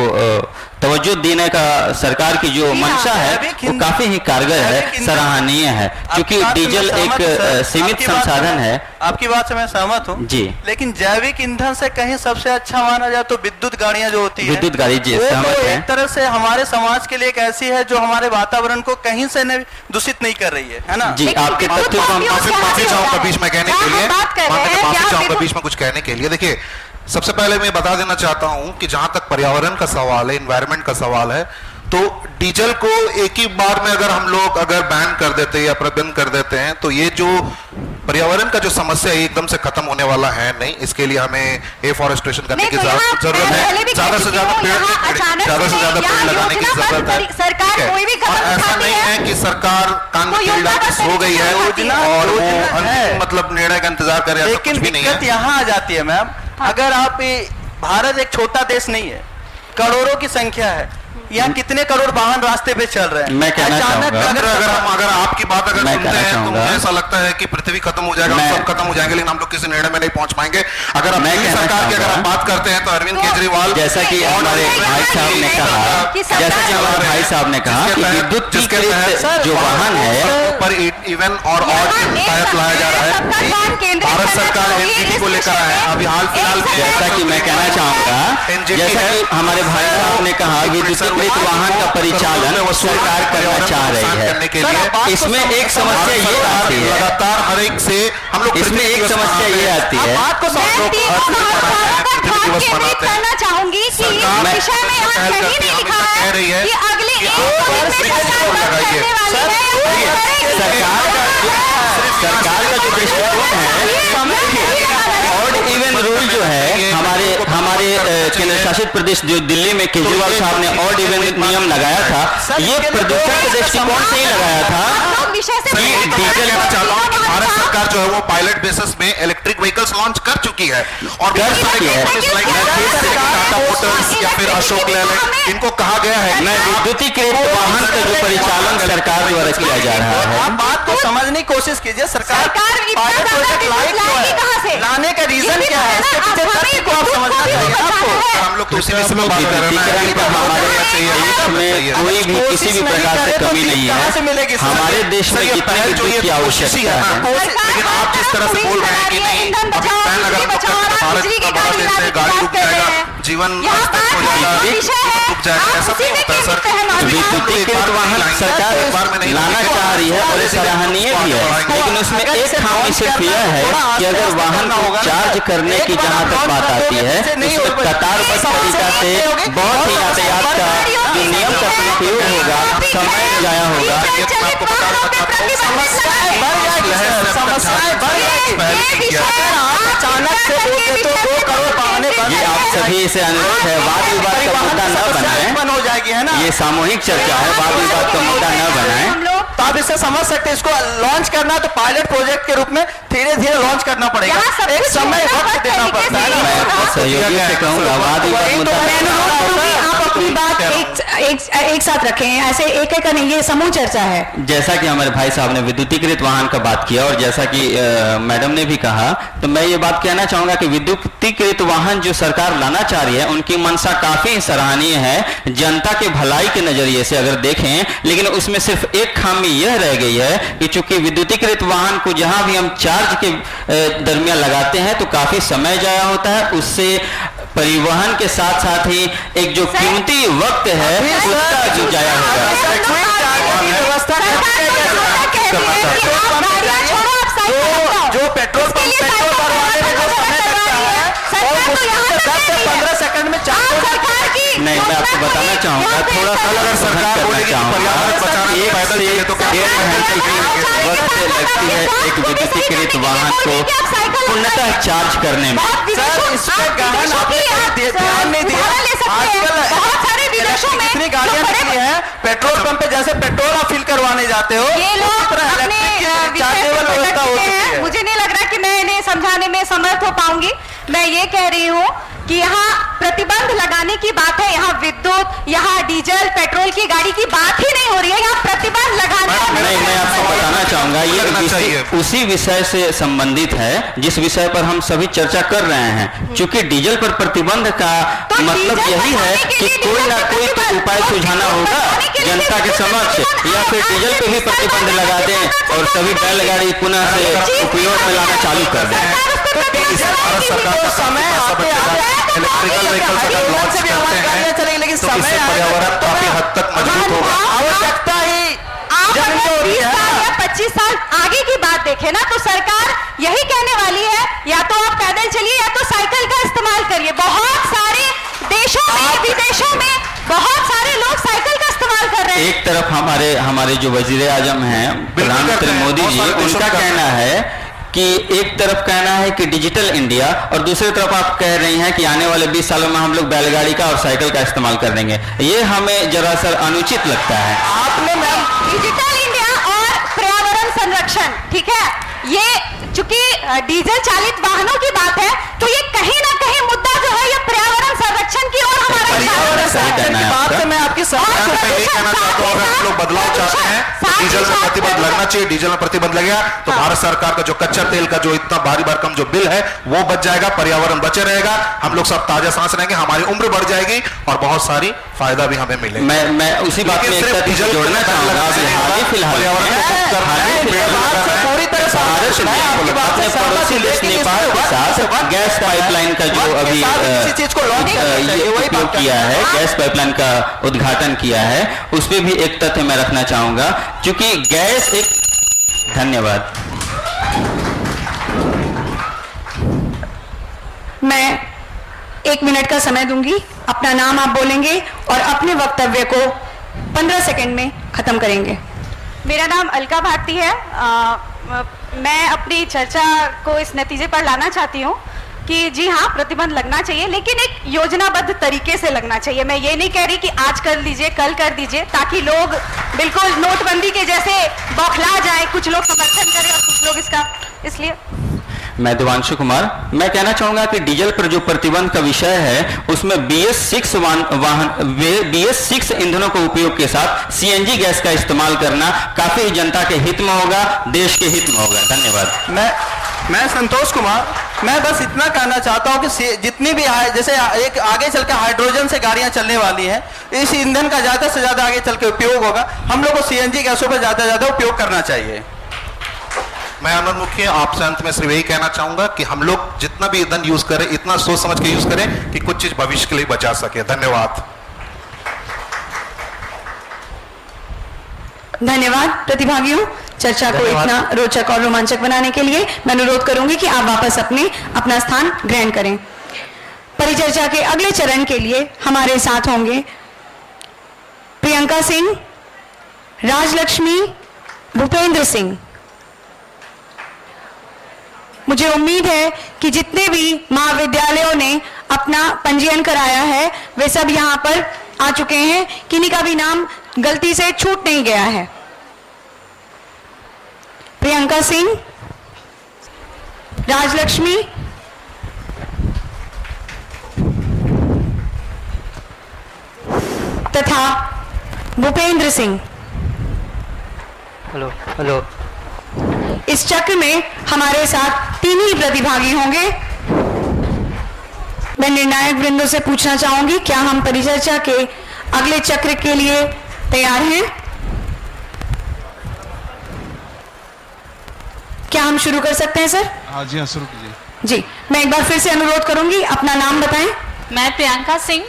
S11: तवज्जो देने का सरकार की जो मंशा है वो काफी ही कारगर है, सराहनीय है, क्योंकि डीजल एक सीमित संसाधन है।
S3: आपकी बात से मैं सहमत हूँ
S11: जी,
S3: लेकिन जैविक ईंधन से कहीं सबसे अच्छा माना जाए तो विद्युत गाड़ियां जो होती है,
S11: विद्युत गाड़ी, जी सहमत है।
S3: एक तरह से हमारे समाज के लिए एक ऐसी है जो हमारे वातावरण को कहीं से दूषित नहीं कर रही है ना।
S11: जी, आपके तथ्यों को हम
S9: माफी चाहूंगा बीच में कहने के लिए, माफी चाहूंगा बीच में कुछ कहने के लिए। देखिए, सबसे पहले मैं बता देना चाहता हूं कि जहां तक पर्यावरण का सवाल है, एनवायरनमेंट का सवाल है, तो डीजल को एक ही बार में अगर बैन कर देते हैं या प्रतिबंध कर देते हैं तो ये जो पर्यावरण का जो समस्या है एकदम से खत्म होने वाला है नहीं। इसके लिए हमें एफॉरेस्टेशन करने की जरूरत है, ज्यादा से ज्यादा पेड़ लगाने की जरूरत है। और ऐसा नहीं है कि सरकार कान में तेल डाल के सो गई है और वो अंतिम मतलब निर्णय का इंतजार कर रहा है,
S3: लेकिन दिक्कत यहाँ आ जाती है मैम, अगर आप, भारत एक छोटा देश नहीं है, करोड़ों की संख्या है, यहाँ कितने करोड़ वाहन रास्ते पे चल रहे हैं।
S11: मैं कहना चाहूंगा,
S9: अगर आपकी बात अगर सुनते हैं तो मुझे ऐसा लगता है कि पृथ्वी खत्म हो जाएगा, सब खत्म हो जाएंगे, लेकिन हम लोग किसी निर्णय में नहीं पहुंच पाएंगे। अगर आप सरकार की अगर हम बात करते हैं तो अरविंद केजरीवाल,
S11: जैसा कि हमारे भाई साहब ने कहा, कि विद्युतीकृत जो वाहन है
S9: पर इवन और तहत लाया जा रहा है। भारत सरकार एनजीटी को लेकर आया है अभी हाल फिलहाल।
S11: जैसा कि मैं कहना चाहूंगा, जैसा कि हमारे भाई साहब ने कहा, विद्युतीकृत वाहन का परिचालन वो सरकार करना चाह रही है। इसमें एक समस्या ये आती है,
S9: लगातार हर एक से हम लोग,
S11: इसमें एक समस्या ये आती है,
S10: करना चाहूंगी कि विषय में यहाँ कहीं नहीं लिखा है कि अगले
S11: सरकार का जो दृष्टिकोण है, ऑड इवन रूल जो है, हमारे केंद्र शासित प्रदेश जो दिल्ली में केजरीवाल साहब ने ऑड इवन नियम लगाया था, ये प्रदूषण के दृष्टिकोण से ही लगाया था।
S9: डीजल भारत सरकार जो है वो पायलट बेसिस में इलेक्ट्रिक व्हीकल्स लॉन्च कर चुकी है और टाटा मोटर्स या फिर अशोक लेलैंड, इनको कहा गया है
S11: मैं विद्युतीकृत वाहन का जो परिचालन सरकार द्वारा किया जा रहा है।
S3: आप बात को समझने की कोशिश कीजिए, सरकार पायलट प्रोजेक्ट लाने का रीजन क्या है, इसके पीछे तथ्य को आप समझना चाहिए आपको।
S9: हम लोग तो उसी विषय में बात कर रहे हैं,
S11: कोई भी किसी भी प्रकार से कमी नहीं है। हमारे देश में कितने विद्युत की आवश्यकता है,
S9: लेकिन आप जिस तरह से बोल रहे हैं कि नहीं, अभी पहल अगर भारत देश से गाड़ी रुक जाएगा, जीवन रुक जाएगा, ऐसा नहीं होता है सर।
S11: विद्युतीकृत वाहन सरकार लाना चाह रही है और सराहनीय भी है, लेकिन उसमें एक खामी सिर्फ यह है कि अगर वाहन को चार्ज करने की जहां तक बात आती है, उसमें कतारबद्ध तरीका से बहुत ही यातायात का जो नियम का दुरुपयोग होगा, समय जाया होगा।
S5: अचानक से बोलते तो 2 करोड़ पाने पर
S11: ये आप सभी से अनुरोध है, वाद विवाद का मुद्दा न बनाएं।
S5: हो जाएगी, है ना?
S11: ये सामूहिक चर्चा है, वाद विवाद का मुद्दा न बनाएं।
S5: तो आप इससे समझ सकते हैं, इसको लॉन्च करना तो पायलट प्रोजेक्ट के रूप में धीरे धीरे लॉन्च करना पड़ेगा, एक समय वक्त देना पड़ता है
S11: मैं अपने सहयोगियों से कहूंगा, वाद विवाद मुद्दा
S2: आप अपनी बात एक साथ रखें, ऐसे एक एक नहीं, ये समूह चर्चा है।
S11: जैसा कि हमारे भाई साहब ने विद्युतीकृत वाहन का बात किया और जैसा कि मैडम ने भी कहा, तो मैं ये बात कहना चाहूंगा कि विद्युतीकृत वाहन जो सरकार लाना चाह रही है, उनकी मंशा काफी सराहनीय है जनता के भलाई के नजरिए से अगर देखें, लेकिन उसमें सिर्फ एक खामी यह रह गई है कि चूंकि विद्युतीकृत वाहन को जहां भी हम चार्ज के दरमियान लगाते हैं तो काफी समय जाया होता है, उससे परिवहन के साथ साथ ही एक जो कीमती वक्त है उसका जो जाया होगा।
S5: जो पेट्रोल पंप पेट्रोल भरवाने में जो समय लगता है और 10 से 15 सेकंड में
S11: नहीं, मैं आपको बताना चाहूंगा, थोड़ा सा अगर सरकार बोलेगी एक से 1.5 घंटे की वक्त लगती है एक विद्युतीकृत वाहन को पूर्णतः चार्ज करने में।
S5: सर, इस पर गहन आपने ध्यान नहीं दिया। आजकल कितनी गाड़ियां निकली हैं पेट्रोल पंप पे, जैसे पेट्रोल आप फिल करवाने जाते हो,
S10: ये लोग अपने
S5: चार्जेबल व्यवस्था हो चुकी है।
S10: मुझे नहीं लग रहा कि मैं इन्हें समझाने में समर्थ हो पाऊंगी। मैं ये कह रही हूँ कि यहाँ प्रतिबंध लगाने की बात है, यहाँ विद्युत, यहाँ डीजल पेट्रोल की गाड़ी की बात ही नहीं हो रही है, यहाँ प्रतिबंध लगाने।
S11: नहीं, मैं आपको बताना चाहूंगा, ये उसी विषय से संबंधित है जिस विषय पर हम सभी चर्चा कर रहे हैं। चूंकि डीजल पर प्रतिबंध का मतलब यही है कि कोई ना कोई तो उपाय सुझाना होगा जनता के समक्ष, या फिर डीजल पे भी प्रतिबंध लगा दें और सभी बैलगाड़ी पुनः से उपयोग में लाना चालू कर दें।
S5: समय इलेक्ट्रिकल व्हीकल अगर लॉन्च करते हैं तो इससे पर्यावरण काफी हद तक मजबूत होगा। आवश्यकता ही
S10: 25 साल आगे की बात देखें ना, तो सरकार यही कहने वाली है, या तो आप पैदल चलिए या तो साइकिल का इस्तेमाल करिए। बहुत सारे देशों में, विदेशों में बहुत सारे लोग साइकिल का इस्तेमाल कर रहे हैं।
S11: एक तरफ हमारे जो वजीर आजम हैं प्रधानमंत्री मोदी जी, उनका कहना है कि एक तरफ कहना है कि डिजिटल इंडिया, और दूसरी तरफ आप कह रही हैं कि आने वाले 20 सालों में हम लोग बैलगाड़ी का और साइकिल का इस्तेमाल कर देंगे। ये हमें जरा सा अनुचित लगता है।
S10: आपने डिजिटल इंडिया और पर्यावरण संरक्षण, ठीक है, ये चूंकि डीजल चालित वाहनों की बात है, तो ये कहीं ना कहीं मुद्दा जो है ये पर्यावरण संरक्षण की ओर हमारा
S5: बात है। मैं आपकी कहना चाहता हूँ, अगर हम लोग बदलाव चाहते हैं तो डीजल में प्रतिबंध लगना चाहिए। डीजल में प्रतिबंध लगेगा तो भारत सरकार का जो कच्चा तेल का जो इतना भारी भरकम जो बिल है वो बच जाएगा, पर्यावरण बचे रहेगा, हम लोग सब ताजा सांस रहेंगे, हमारी उम्र बढ़ जाएगी और बहुत सारी फायदा भी हमें मिलेगा।
S11: मैं उसी बात में एक तथ्य जोड़ना चाहूंगा, फिलहाल
S5: पूरी तरह से
S11: अपने पड़ोसी देश नेपाल के साथ गैस पाइपलाइन का जो अभी उपयोग किया है, गैस पाइपलाइन का उद्घाटन किया है, उस पर भी एक तथ्य मैं रखना चाहूंगा, क्योंकि गैस एक धन्यवाद।
S2: मैं 1 मिनट का समय दूंगी, अपना नाम आप बोलेंगे और अपने वक्तव्य को 15 सेकंड में खत्म करेंगे।
S10: मेरा नाम अलका भारती है। मैं अपनी चर्चा को इस नतीजे पर लाना चाहती हूँ कि जी हाँ, प्रतिबंध लगना चाहिए, लेकिन एक योजनाबद्ध तरीके से लगना चाहिए। मैं ये नहीं कह रही कि आज कर दीजिए, कल कर दीजिए, ताकि लोग बिल्कुल नोटबंदी के जैसे बौखला जाए, कुछ लोग समर्थन करें और कुछ लोग इसका, इसलिए।
S11: मैं देवांशु कुमार, मैं कहना चाहूंगा कि डीजल पर जो प्रतिबंध का विषय है उसमें BS6 ईंधनों के उपयोग के साथ CNG गैस का इस्तेमाल करना काफी जनता के हित में होगा, देश के हित में होगा। धन्यवाद।
S5: मैं संतोष कुमार, मैं बस इतना कहना चाहता हूं कि जितनी भी जैसे एक आगे चल के हाइड्रोजन से गाड़ियां चलने वाली हैं, इस ईंधन का ज्यादा से ज्यादा आगे चल के उपयोग होगा। हम लोग को CNG गैसों पर ज्यादा से ज्यादा उपयोग करना चाहिए।
S9: मैं आनंद मुखी आपसे अंत में सिर्फ यही कहना चाहूंगा कि हम लोग जितना भी ईंधन यूज करें, इतना सोच समझ के यूज करें कि कुछ चीज भविष्य के लिए बचा सके। धन्यवाद।
S2: धन्यवाद प्रतिभागियों, चर्चा को इतना रोचक और रोमांचक बनाने के लिए मैं अनुरोध करूंगी कि आप वापस अपना स्थान ग्रहण करें। परिचर्चा के अगले चरण के लिए हमारे साथ होंगे प्रियंका सिंह, राजलक्ष्मी, भूपेंद्र सिंह। मुझे उम्मीद है कि जितने भी महाविद्यालयों ने अपना पंजीयन कराया है वे सब यहाँ पर आ चुके हैं, किन्हीं का भी नाम गलती से छूट नहीं गया है। प्रियंका सिंह, राजलक्ष्मी, तथा भूपेंद्र सिंह।
S8: Hello hello.
S2: इस चक्र में हमारे साथ 3 ही प्रतिभागी होंगे। मैं निर्णायक वृंदों से पूछना चाहूंगी, क्या हम परिचर्चा के अगले चक्र के लिए तैयार हैं? क्या हम शुरू कर सकते हैं सर?
S12: हाँ जी, हाँ शुरू कीजिए।
S2: जी, मैं एक बार फिर से अनुरोध करूंगी, अपना नाम बताएं।
S7: मैं प्रियंका सिंह।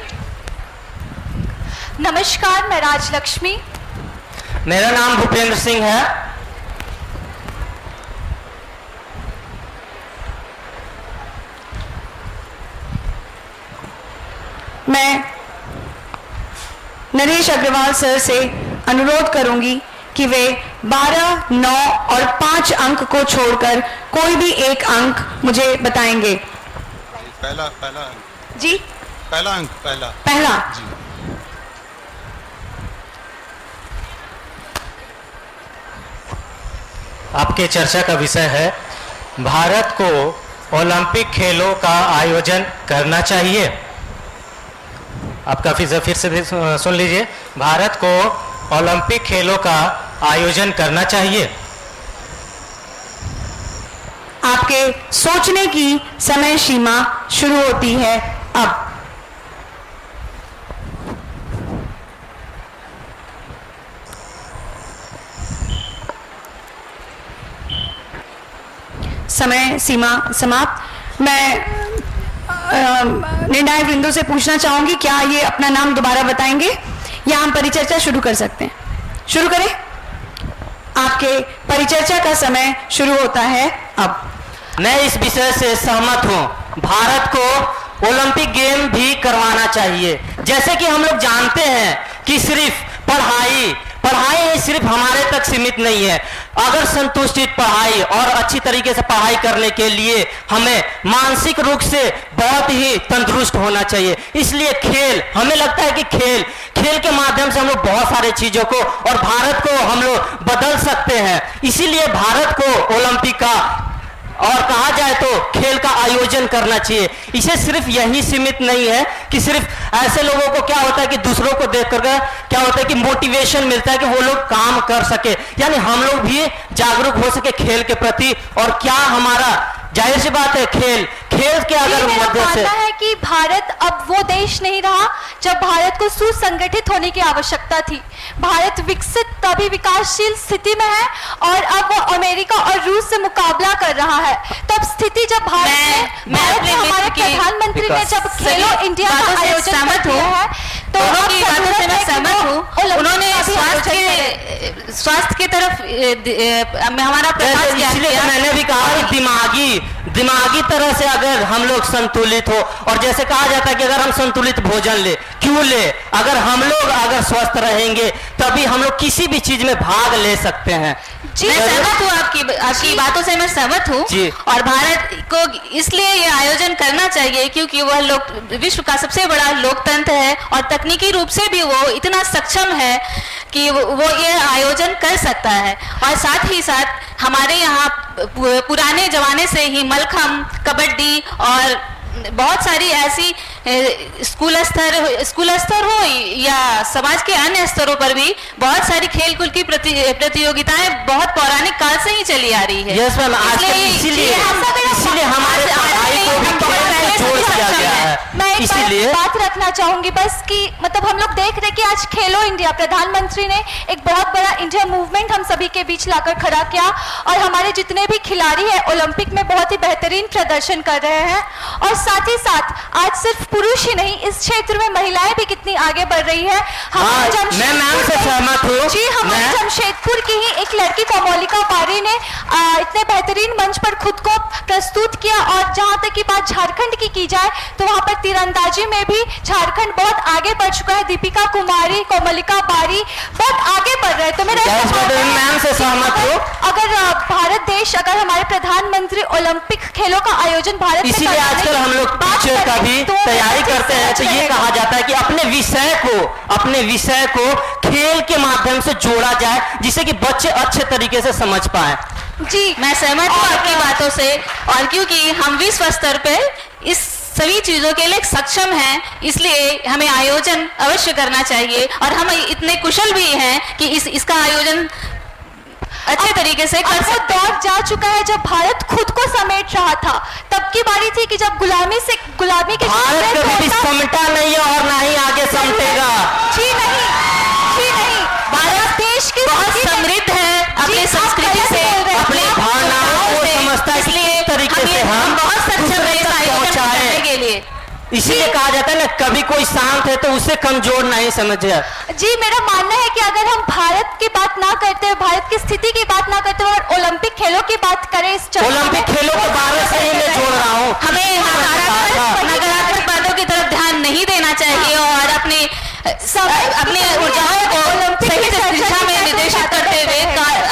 S7: नमस्कार, मैं राजलक्ष्मी।
S8: मेरा नाम भूपेंद्र सिंह है।
S2: मैं नरेश अग्रवाल सर से अनुरोध करूंगी कि वे 12, 9 और 5 अंक को छोड़कर कोई भी एक अंक मुझे बताएंगे।
S12: पहला
S2: जी,
S12: पहला अंक
S2: पहला।
S12: जी।
S8: आपके चर्चा का विषय है भारत को ओलंपिक खेलों का आयोजन करना चाहिए। आपका फिर से सुन लीजिए। भारत को ओलंपिक खेलों का आयोजन करना चाहिए।
S2: आपके सोचने की समय सीमा शुरू होती है अब। समय सीमा समाप्त। मैं निर्णायक बिंदु से पूछना चाहूंगी, क्या ये अपना नाम दोबारा बताएंगे या हम परिचर्चा शुरू कर सकते हैं? शुरू करें। आपके परिचर्चा का समय शुरू होता है अब।
S8: मैं इस विषय से सहमत हूं। भारत को ओलंपिक गेम भी करवाना चाहिए। जैसे कि हम लोग जानते हैं कि सिर्फ पढ़ाई सिर्फ हमारे तक सीमित नहीं है। अगर संतुष्टित पढ़ाई और अच्छी तरीके से पढ़ाई करने के लिए हमें मानसिक रूप से बहुत ही तंदुरुस्त होना चाहिए। इसलिए खेल, हमें लगता है कि खेल के माध्यम से हम लोग बहुत सारे चीजों को और भारत को हम लोग बदल सकते हैं। इसीलिए भारत को ओलंपिक का और कहा जाए तो खेल का आयोजन करना चाहिए। इसे सिर्फ यही सीमित नहीं है कि सिर्फ ऐसे लोगों को क्या होता है कि दूसरों को देख कर क्या होता है कि मोटिवेशन मिलता है कि वो लोग काम कर सके, यानी हम लोग भी जागरूक हो सके खेल के प्रति। और क्या हमारा जाहिर सी बात है खेल के अगर मध्य से
S7: है कि भारत अब वो देश नहीं रहा जब भारत को सुसंगठित होने की आवश्यकता थी। भारत विकसित तभी विकासशील स्थिति में है और अब वो अमेरिका और रूस से मुकाबला कर रहा है। तब स्थिति जब भारत में हमारे प्रधानमंत्री ने जब खेलो इंडिया का आयोजन किया है तो
S13: उन्होंने स्वास्थ्य की तरफ हमारा प्रयास किया।
S8: इसलिए मैंने भी कहा कि दिमागी तरह से अगर हम लोग संतुलित हो, और जैसे कहा जाता है कि अगर हम संतुलित भोजन ले, क्यों ले, अगर हम लोग अगर स्वस्थ रहेंगे तभी हम लोग किसी भी चीज में भाग ले सकते हैं।
S13: जी, मैं सहमत हूँ आपकी बातों से मैं सहमत हूँ। और भारत को इसलिए ये आयोजन करना चाहिए क्योंकि वह विश्व का सबसे बड़ा लोकतंत्र है और तकनीकी रूप से भी वो इतना सक्षम है कि वो ये आयोजन कर सकता है। और साथ ही साथ हमारे यहाँ पुराने जमाने से ही मलखम, कबड्डी और बहुत सारी ऐसी स्कूल स्तर हो या समाज के अन्य स्तरों पर भी बहुत सारी खेलकूद की प्रतियोगिताएं बहुत पौराणिक काल से ही चली आ रही है।
S8: यस मैम, इसीलिए हमारे पढ़ाई को भी खेल से जोड़ दिया गया है।
S7: मैं एक बात रखना चाहूंगी बस कि मतलब हम लोग देख रहे कि आज खेलो इंडिया, प्रधानमंत्री ने एक बहुत बड़ा इंडिया मूवमेंट हम सभी के बीच लाकर खड़ा किया और हमारे जितने भी खिलाड़ी हैं ओलंपिक में बहुत ही बेहतरीन प्रदर्शन कर रहे हैं। और साथ ही साथ आज सिर्फ पुरुष ही नहीं, इस क्षेत्र में महिलाएं भी कितनी आगे बढ़ रही है।
S8: मैं मैम से सहमत हूँ।
S7: जी, हमारे जमशेदपुर की ही एक लड़की कोमोलिका पारी ने इतने बेहतरीन मंच पर खुद को प्रस्तुत किया। और जहाँ तक की बात झारखंड की जाए तो वहाँ पर
S14: तीरंदाजी में भी झारखंड बहुत आगे बढ़ चुका है। दीपिका कुमारी, कोमलिका बारी बहुत आगे बढ़ रहे हैं। तो मेरा
S8: मैम से सहमत हो।
S14: अगर भारत देश, अगर हमारे प्रधानमंत्री ओलंपिक खेलों का आयोजन भारत में
S8: इसीलिए आजकल हम लोग टीचर का भी तैयारी करते हैं तो ये कहा जाता है कि अपने विषय को खेल के माध्यम से जोड़ा जाए, जिससे कि बच्चे अच्छे तरीके से समझ पाए।
S13: जी, मैं सहमत हूँ आपकी बातों से, और क्योंकि हम विश्व स्तर पे इस सभी चीजों के लिए सक्षम हैं, इसलिए हमें आयोजन अवश्य करना चाहिए। और हम इतने कुशल भी हैं कि इसका आयोजन अच्छे तरीके से कर सकते हैं।
S14: दौर जा चुका है जब भारत खुद को समेट रहा था। तब की बारी थी कि जब गुलामी के
S8: भारत कभी भी समटा नहीं है और ना ही आगे समटेगा।
S14: जी नहीं,
S13: भारत देश की बहुत समृद्ध है अपनी संस्कृति से, अपनी भावनाओं को समझता है, इसलिए तरीके से हम बहुत सक्षम है इस आयोजन करने के लिए।
S8: इसीलिए कहा जाता है ना, कभी कोई शांत है तो उसे कमजोर नहीं समझे।
S14: जी, मेरा मानना है कि अगर हम भारत की बात ना करते हुए, भारत की स्थिति की बात ना करते हुए और ओलंपिक खेलों की बात करें, इस
S8: ओलंपिक खेलों के बारे से ही मैं जोड़ रहा हूँ।
S13: हमें नकारात्मक बातों की तरफ ध्यान नहीं देना चाहिए और अपनी ऊर्जाओं को सही दिशा में निर्देशित करते हुए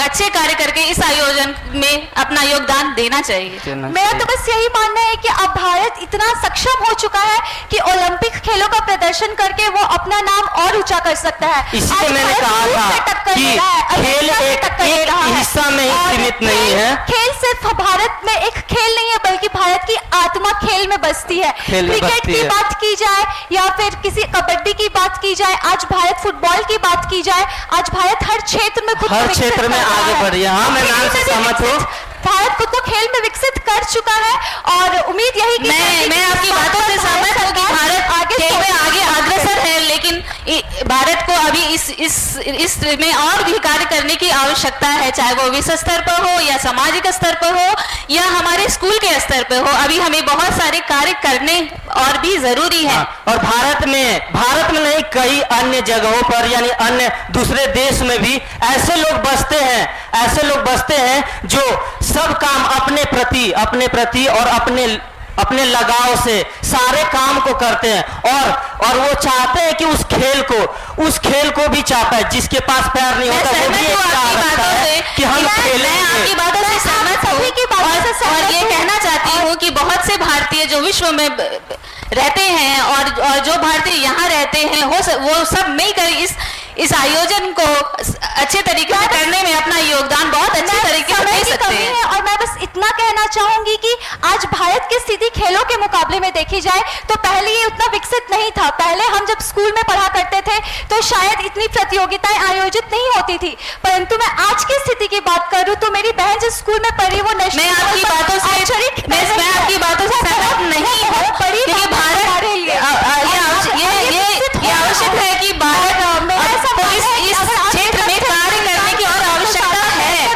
S13: अच्छे कार्य करके इस आयोजन में अपना योगदान देना चाहिए।
S14: मेरा तो बस यही मानना है कि अब भारत इतना सक्षम हो चुका है कि ओलंपिक खेलों का प्रदर्शन करके वो अपना नाम और ऊंचा कर सकता है।
S8: इसलिए मैंने कहा था कि खेल एक हिस्सा में ही सीमित नहीं है।
S14: खेल सिर्फ भारत में एक खेल नहीं है, बल्कि भारत की आत्मा खेल में बसती है। क्रिकेट की बात की जाए या फिर किसी कबड्डी की बात की जाए, आज भारत फुटबॉल की बात की जाए, आज भारत हर क्षेत्र में
S8: हर क्षेत्र में आगे बढ़ रही है। हाँ, मैं नाम से सहमत हूँ।
S14: भारत खुद को खेल में विकसित कर चुका है और उम्मीद यही कि
S13: मैं आपकी बातों से सहमत हूँ कि भारत खेल में आगे अग्रसर है, लेकिन भारत को अभी इस में और भी कार्य करने की आवश्यकता है, चाहे वो विश्व स्तर पर हो या सामाजिक स्तर पर हो या हमारे स्कूल के स्तर पर हो। अभी हमें बहुत सारे कार्य करने और भी जरूरी है।
S8: और भारत में नहीं, कई अन्य जगहों पर यानी अन्य दूसरे देश में भी ऐसे लोग बसते हैं जो सब काम अपने प्रति और अपने लगाव से सारे काम को करते हैं और वो चाहते हैं कि उस खेल को भी चाहता है। जिसके पास पैर नहीं होता वो भी चाहता है कि हम खेलें।
S13: आपकी बातों से सहमत हूँ और ये कहना चाहती हूँ कि बहुत से भारतीय जो विश्व में रहते हैं और जो भारतीय यहाँ रहते हैं वो सब मिलकर इस आयोजन को अच्छे तरीके से करने में अपना योगदान बहुत अच्छे तरीके से दे सकते हैं।
S14: और मैं बस इतना कहना चाहूंगी कि आज भारत की स्थिति खेलों के मुकाबले में देखी जाए तो पहले ये उतना विकसित नहीं था। पहले हम जब स्कूल में पढ़ा करते थे तो शायद इतनी प्रतियोगिताएं आयोजित नहीं होती थी, परंतु मैं आज की स्थिति की बात करूं तो मेरी बहन जिस स्कूल में पढ़ी वो
S13: मैं आपकी बातों से सहमत नहीं हूँ, क्योंकि भारत ये आवश्यक है कि भारत इस क्षेत्र में कार्य करने की और आवश्यकता है।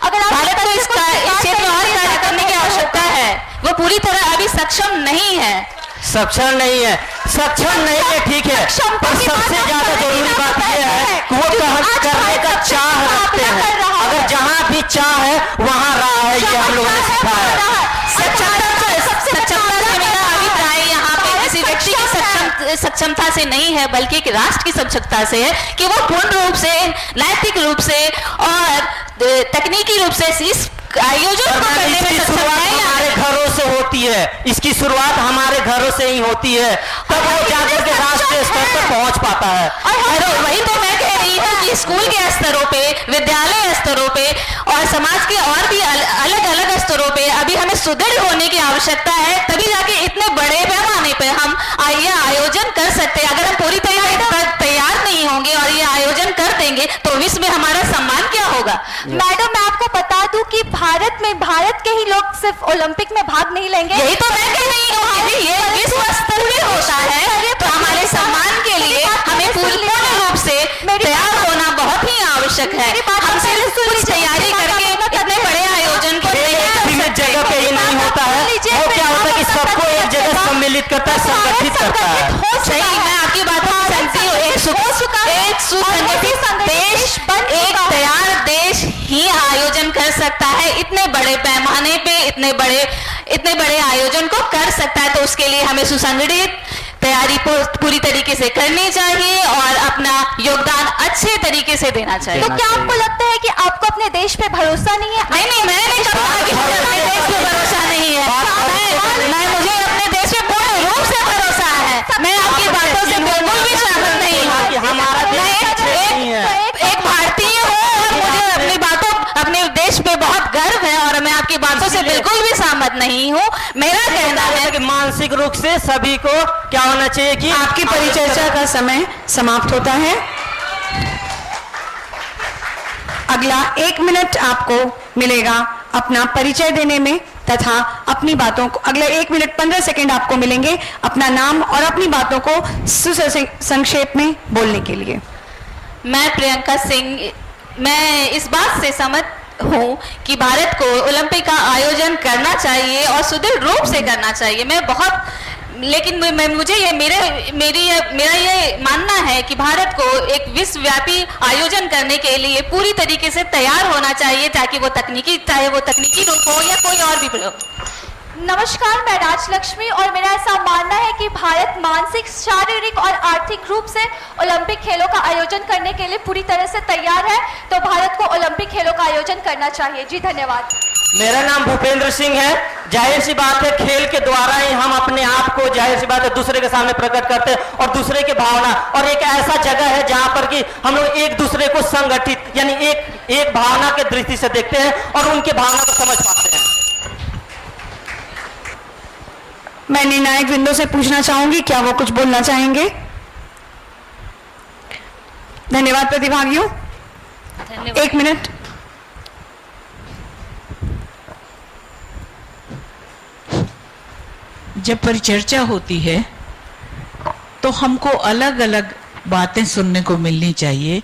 S14: अगर
S13: भारत को इस क्षेत्र में और कार्य करने की आवश्यकता है। वो पूरी तरह अभी सक्षम नहीं है।
S8: सक्षम नहीं है, ठीक है, पर सबसे ज्यादा जरूरी बात यह है कि वो करने का चाह रखते हैं। अगर जहाँ भी चाह है वहाँ राह है, ये हम लोगों ने सीखा है।
S13: सक्षमता से मेरा अभिप्राय यहाँ पे किसी व्यक्ति की सक्षमता से नहीं है, बल्कि एक राष्ट्र की सक्षमता से है कि वो पूर्ण रूप से, नैतिक रूप से और तकनीकी रूप से इस आयोजन को करने में सक्षम है।
S8: हमारे घरों से होती है, इसकी शुरुआत हमारे घरों से ही होती है, तब वो जाकर के राष्ट्रीय स्तर पर पहुंच पाता है।
S13: और वही तो मैं कह रही हूँ कि स्कूल के स्तरों पे, विद्यालय स्तरों पे और समाज के और भी अलग अलग स्तरों पे अभी हमें सुदृढ़ होने की आवश्यकता है, तभी जाके इतने बड़े पैमाने पे हम ये आयोजन कर सकते हैं। अगर हम पूरी तैयार नहीं होंगे और ये आयोजन कर देंगे तो विश्व में हमारा सम्मान क्या होगा।
S14: मैडम, मैं आपको बता दूं कि भारत के ही लोग सिर्फ ओलंपिक में भाग नहीं लेंगे।
S13: यही तो मैं कह रही हूँ कि ये विश्व स्तर पे होता है, तो हमारे सम्मान के लिए हमें पूर्ण रूप से तैयार होना बहुत ही आवश्यक है। हम सिर्फ कुछ तैयारी करके इतने बड़े आयोजन को
S8: जगह पे ही नहीं होता है, वो क्या होता है कि सबको एक जगह सम्मिलित करता है, संगठित करता है।
S13: सही, मैं आपकी बातों से सहमती हूँ। एक सुसंगठित देश, एक तैयार देश ही आयोजन कर सकता है, इतने बड़े पैमाने पे इतने बड़े आयोजन को कर सकता है। तो उसके लिए हमें सुसंगठित तैयारी पूरी तरीके से करनी चाहिए और अपना योगदान अच्छे तरीके से देना चाहिए।
S14: तो क्या आपको लगता है कि आपको अपने देश पे भरोसा नहीं है?
S13: नहीं, मैंने नहीं कहा कि मुझे अपने देश पे भरोसा नहीं है। मुझे अपने देश पे पूर्ण रूप से भरोसा है। मैं आपकी बातों से बिल्कुल भी सहमत नहीं हूँ। एक भारतीय हूँ और मुझे अपने देश पे बहुत गर्व है और मैं आपकी बातों से बिल्कुल भी सहमत नहीं हूँ। मेरा कहना है
S8: कि मानसिक रूप से सभी को क्या होना चाहिए कि
S2: आपकी परिचर्चा का समय समाप्त होता है। अगला 1 मिनट आपको मिलेगा अपना परिचय देने में तथा अपनी बातों को, अगले 1 मिनट 15 सेकंड आपको मिलेंगे अपना नाम और अपनी बातों को संक्षेप में बोलने के लिए।
S13: मैं प्रियंका सिंह, मैं इस बात से सहमत हूँ कि भारत को ओलंपिक का आयोजन करना चाहिए और सुदृढ़ रूप से करना चाहिए। मुझे ये मेरा ये मानना है कि भारत को एक विश्वव्यापी आयोजन करने के लिए पूरी तरीके से तैयार होना चाहिए, चाहे वो तकनीकी रूप हो या कोई और भी हो।
S14: नमस्कार, मैं राजलक्ष्मी और मेरा ऐसा मानना है कि भारत मानसिक, शारीरिक और आर्थिक रूप से ओलंपिक खेलों का आयोजन करने के लिए पूरी तरह से तैयार है। तो भारत को ओलंपिक खेलों का आयोजन करना चाहिए। जी धन्यवाद।
S8: मेरा नाम भूपेंद्र सिंह है। जाहिर सी बात है, खेल के द्वारा ही हम अपने आप को जाहिर सी बात है दूसरे के सामने प्रकट करते हैं और दूसरे की भावना, और एक ऐसा जगह है जहां पर कि हम लोग एक दूसरे को संगठित यानी एक भावना के दृष्टि से देखते हैं और उनकी भावना को समझ पाते हैं।
S2: मैं निर्णायक बिंदु से पूछना चाहूंगी, क्या वो कुछ बोलना चाहेंगे? धन्यवाद प्रतिभागियों। 1 मिनट।
S15: जब परिचर्चा होती है तो हमको अलग अलग बातें सुनने को मिलनी चाहिए।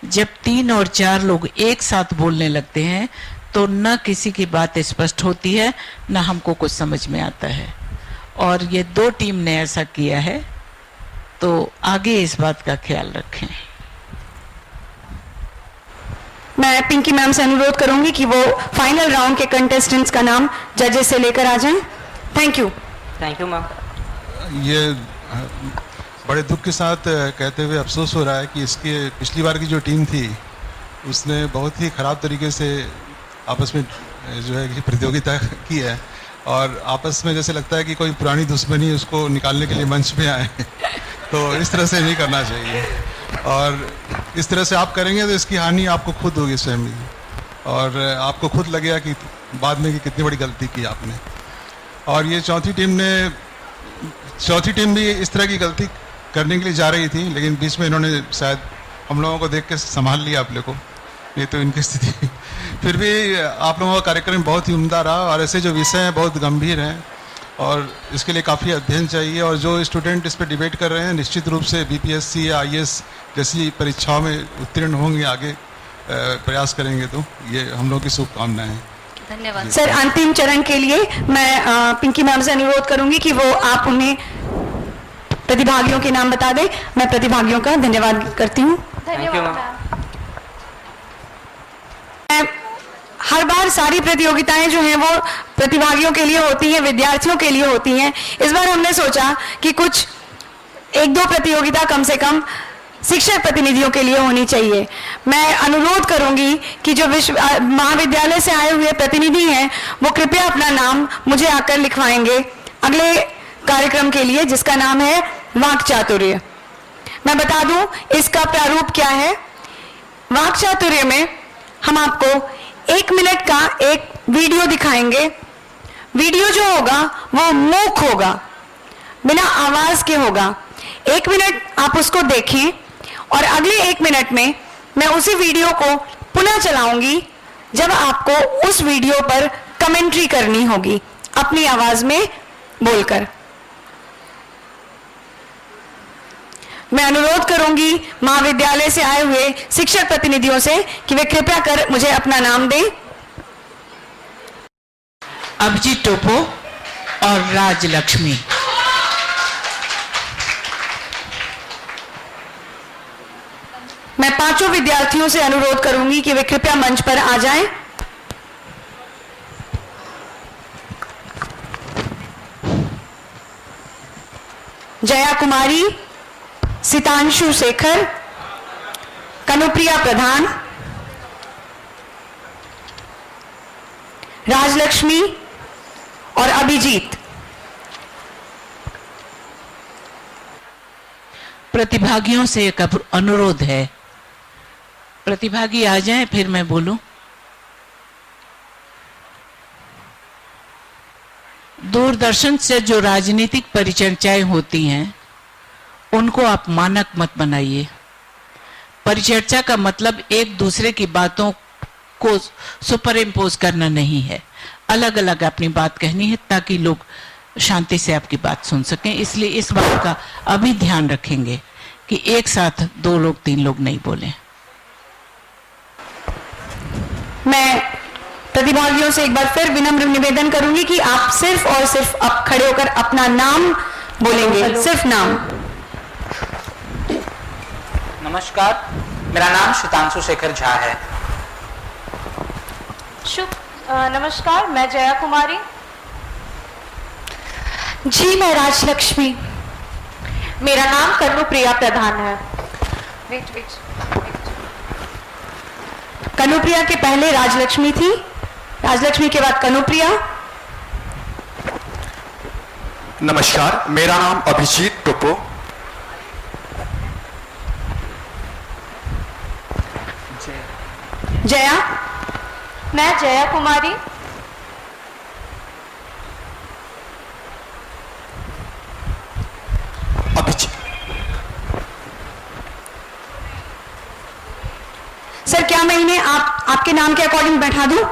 S15: जब 3 और 4 लोग एक साथ बोलने लगते हैं तो न किसी की बात स्पष्ट होती है, न हमको कुछ समझ में आता है। और ये 2 टीम ने ऐसा किया है, तो आगे इस बात का ख्याल रखें।
S2: मैं पिंकी मैम से अनुरोध करूंगी कि वो फाइनल राउंड के कंटेस्टेंट्स का नाम जजेस से लेकर आ जाएं। Thank you
S12: ma'am. ये बड़े दुख के साथ कहते हुए अफसोस हो रहा है कि इसके पिछली बार की जो टीम थी उसने बहुत ही ख़राब तरीके से आपस में जो है कि प्रतियोगिता की है और आपस में जैसे लगता है कि कोई पुरानी दुश्मनी उसको निकालने के लिए मंच पे आए तो इस तरह से नहीं करना चाहिए, और इस तरह से आप करेंगे तो इसकी हानि आपको खुद होगी स्वयं, और आपको खुद लगेगा कि बाद में कि कितनी बड़ी गलती की आपने। और ये चौथी टीम भी इस तरह की गलती करने के लिए जा रही थी, लेकिन बीच में इन्होंने शायद हम लोगों को देख के संभाल लिया आप लोगों को, नहीं तो इनकी स्थिति फिर भी आप लोगों का कार्यक्रम बहुत ही उम्दा रहा और ऐसे जो विषय हैं बहुत गंभीर हैं और इसके लिए काफ़ी अध्ययन चाहिए। और जो स्टूडेंट इस पर डिबेट कर रहे हैं निश्चित रूप से बीपीएससी या आईएएस जैसी परीक्षाओं में उत्तीर्ण होंगे, आगे प्रयास करेंगे, तो ये हम लोगों की शुभकामनाएं हैं।
S13: धन्यवाद
S2: सर। अंतिम चरण के लिए मैं पिंकी मैम से अनुरोध करूंगी कि वो आप उन्हें प्रतिभागियों के नाम बता दें। मैं प्रतिभागियों का धन्यवाद करती हूँ। हर बार सारी प्रतियोगिताएं जो हैं वो प्रतिभागियों के लिए होती हैं, विद्यार्थियों के लिए होती हैं। इस बार हमने सोचा कि कुछ 1-2 प्रतियोगिता कम से कम शिक्षक प्रतिनिधियों के लिए होनी चाहिए। मैं अनुरोध करूंगी कि जो महाविद्यालय से आए हुए प्रतिनिधि हैं वो कृपया अपना नाम मुझे आकर लिखवाएंगे अगले कार्यक्रम के लिए, जिसका नाम है वाक् चातुर्य। मैं बता दूं इसका प्रारूप क्या है। वाक् चातुर्य में हम आपको 1 मिनट का एक वीडियो दिखाएंगे। वीडियो जो होगा वो मूक होगा, बिना आवाज के होगा। 1 मिनट आप उसको देखें और अगले 1 मिनट में मैं उसी वीडियो को पुनः चलाऊंगी, जब आपको उस वीडियो पर कमेंट्री करनी होगी अपनी आवाज में बोलकर। मैं अनुरोध करूंगी महाविद्यालय से आए हुए शिक्षक प्रतिनिधियों से कि वे कृपया कर मुझे अपना नाम दें।
S15: अभिजीत टोपो और राजलक्ष्मी।
S2: मैं 5 विद्यार्थियों से अनुरोध करूंगी कि वे कृपया मंच पर आ जाएं। जया कुमारी, सितांशु शेखर, कनुप्रिया प्रधान, राजलक्ष्मी और अभिजीत।
S15: प्रतिभागियों से एक अनुरोध है, प्रतिभागी आ जाएं फिर मैं बोलूं। दूरदर्शन से जो राजनीतिक परिचर्चाएं होती हैं उनको आप मानक मत बनाइए। परिचर्चा का मतलब एक दूसरे की बातों को सुपर इम्पोज करना नहीं है, अलग अलग अपनी बात कहनी है ताकि लोग शांति से आपकी बात सुन सकें। इसलिए इस बात का अभी ध्यान रखेंगे कि एक साथ 2 लोग 3 लोग नहीं बोलें।
S2: मैं प्रतिभागियों से एक बार फिर विनम्र निवेदन करूंगी कि आप सिर्फ और सिर्फ अब खड़े होकर अपना नाम बोलेंगे, सिर्फ नाम।
S4: नमस्कार, मेरा नाम सितांशु शेखर झा है।
S14: नमस्कार, मैं जया कुमारी।
S7: जी मैं राजलक्ष्मी। मेरा नाम कनुप्रिया प्रधान है।
S2: कनुप्रिया के पहले राजलक्ष्मी थी, राजलक्ष्मी के बाद कनुप्रिया।
S9: नमस्कार, मेरा नाम अभिजीत टोपो।
S2: जया।
S14: मैं जया कुमारी।
S2: सर क्या मैं इन्हें आपके नाम के अकॉर्डिंग बैठा दूं?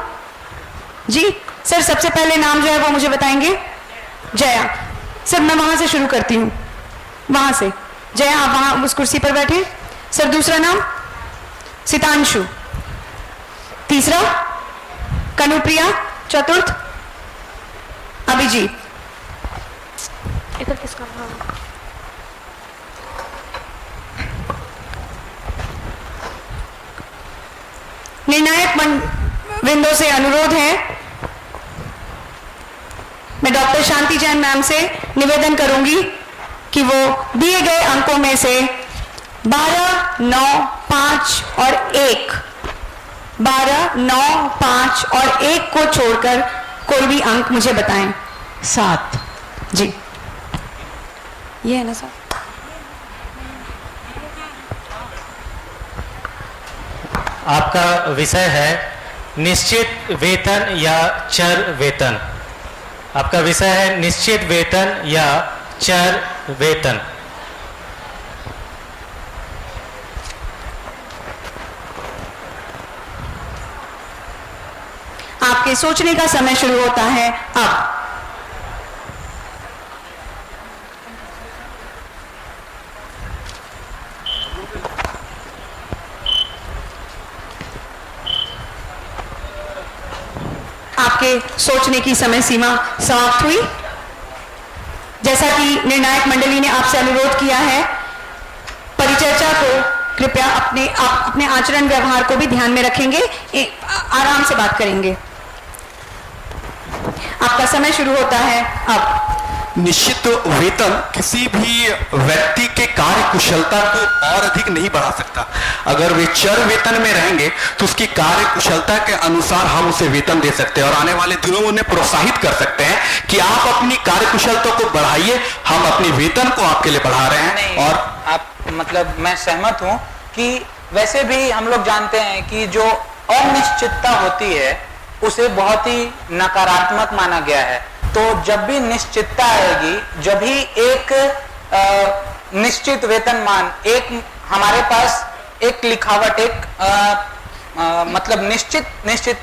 S2: जी सर, सबसे पहले नाम जो है वो मुझे बताएंगे। जया। सर मैं वहां से शुरू करती हूँ, वहां से। जया आप वहां उस कुर्सी पर बैठे। सर दूसरा नाम सितांशु, तीसरा कनुप्रिया, चतुर्थ अभिजीत।
S7: इधर किसका नाम?
S2: निर्णायक वृंदों से अनुरोध है, मैं डॉक्टर शांति जैन मैम से निवेदन करूंगी कि वो दिए गए अंकों में से 12, 9, 5 और 1, 12, 9, 5 और 1 को छोड़कर कोई भी अंक मुझे बताएं।
S15: 7।
S2: जी ये है ना सर?
S8: आपका विषय है निश्चित वेतन या चर वेतन। आपका विषय है निश्चित वेतन या चर वेतन।
S2: आपके सोचने का समय शुरू होता है अब। आपके सोचने की समय सीमा समाप्त हुई। जैसा कि निर्णायक मंडली ने आपसे अनुरोध किया है, परिचर्चा को कृपया अपने आचरण व्यवहार को भी ध्यान में रखेंगे, आराम से बात करेंगे। आपका समय शुरू होता है अब।
S9: निश्चित वेतन किसी भी व्यक्ति के कार्य कुशलता को और अधिक नहीं बढ़ा सकता। अगर वे चर वेतन में रहेंगे तो उसकी कार्य कुशलता के अनुसार हम उसे वेतन दे सकते हैं और आने वाले दिनों में उन्हें प्रोत्साहित कर सकते हैं कि आप अपनी कार्य कुशलता को बढ़ाइए, हम अपने वेतन को आपके लिए बढ़ा रहे हैं। और
S4: आप मतलब मैं सहमत हूं कि वैसे भी हम लोग जानते हैं कि जो अनिश्चितता होती है उसे बहुत ही नकारात्मक माना गया है। तो जब भी निश्चितता आएगी, जब भी एक निश्चित वेतनमान, एक हमारे पास एक लिखावट, एक मतलब निश्चित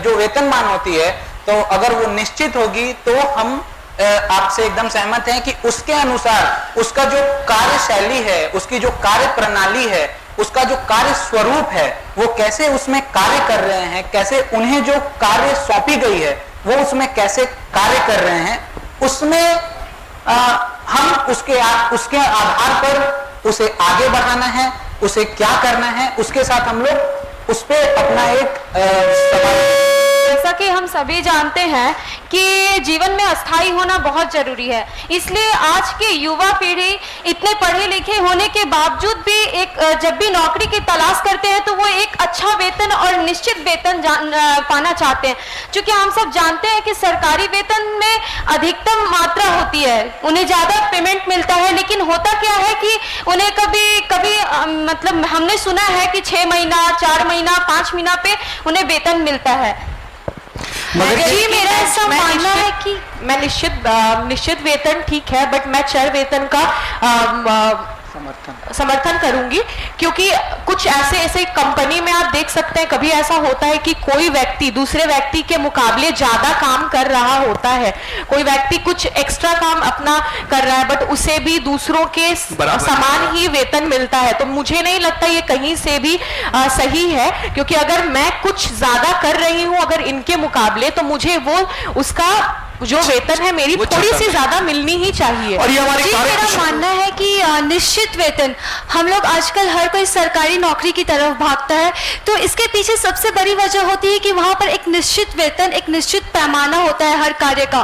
S4: जो वेतनमान होती है, तो अगर वो निश्चित होगी तो हम आपसे एकदम सहमत हैं कि उसके अनुसार उसका जो कार्यशैली है, उसकी जो कार्य प्रणाली है, उसका जो कार्य स्वरूप है, वो कैसे उसमें कार्य कर रहे हैं, कैसे उन्हें जो कार्य सौंपी गई है वो उसमें कैसे कार्य कर रहे हैं, उसमें हम उसके आधार पर उसे आगे बढ़ाना है, उसे क्या करना है, उसके साथ हम लोग उस पर अपना एक
S14: जैसा कि हम सभी जानते हैं
S13: कि जीवन में अस्थायी होना बहुत जरूरी है। इसलिए आज के युवा पीढ़ी इतने पढ़े लिखे होने के बावजूद भी एक जब भी नौकरी की तलाश करते हैं तो वो एक अच्छा वेतन और निश्चित वेतन पाना चाहते हैं। क्योंकि हम सब जानते हैं कि सरकारी वेतन में अधिकतम मात्रा होती है, उन्हें ज्यादा पेमेंट मिलता है, लेकिन होता क्या है कि उन्हें कभी कभी मतलब हमने सुना है कि 6 महीना 4 महीना 5 महीना पे उन्हें वेतन मिलता है।
S7: जी मेरा ऐसा मानना है कि मैं निश्चित वेतन ठीक है, बट मैं चर वेतन का समर्थन करूंगी, क्योंकि कुछ ऐसे कंपनी में आप देख सकते हैं कभी ऐसा होता है कि कोई व्यक्ति दूसरे व्यक्ति के मुकाबले ज्यादा काम कर रहा होता है, कोई व्यक्ति कुछ एक्स्ट्रा काम अपना कर रहा है बट उसे भी दूसरों के समान ही वेतन मिलता है। तो मुझे नहीं लगता ये कहीं से भी सही है, क्योंकि अगर मैं कुछ ज्यादा कर रही हूं अगर इनके मुकाबले तो मुझे वो उसका जो वेतन है मेरी थोड़ी सी ज्यादा मिलनी ही चाहिए।
S9: और ये हमारी
S14: मेरा मानना है कि निश्चित वेतन, हम लोग आजकल हर कोई सरकारी नौकरी की तरफ भागता है, तो इसके पीछे सबसे बड़ी वजह होती है कि वहां पर एक निश्चित वेतन, एक निश्चित पैमाना होता है हर कार्य का।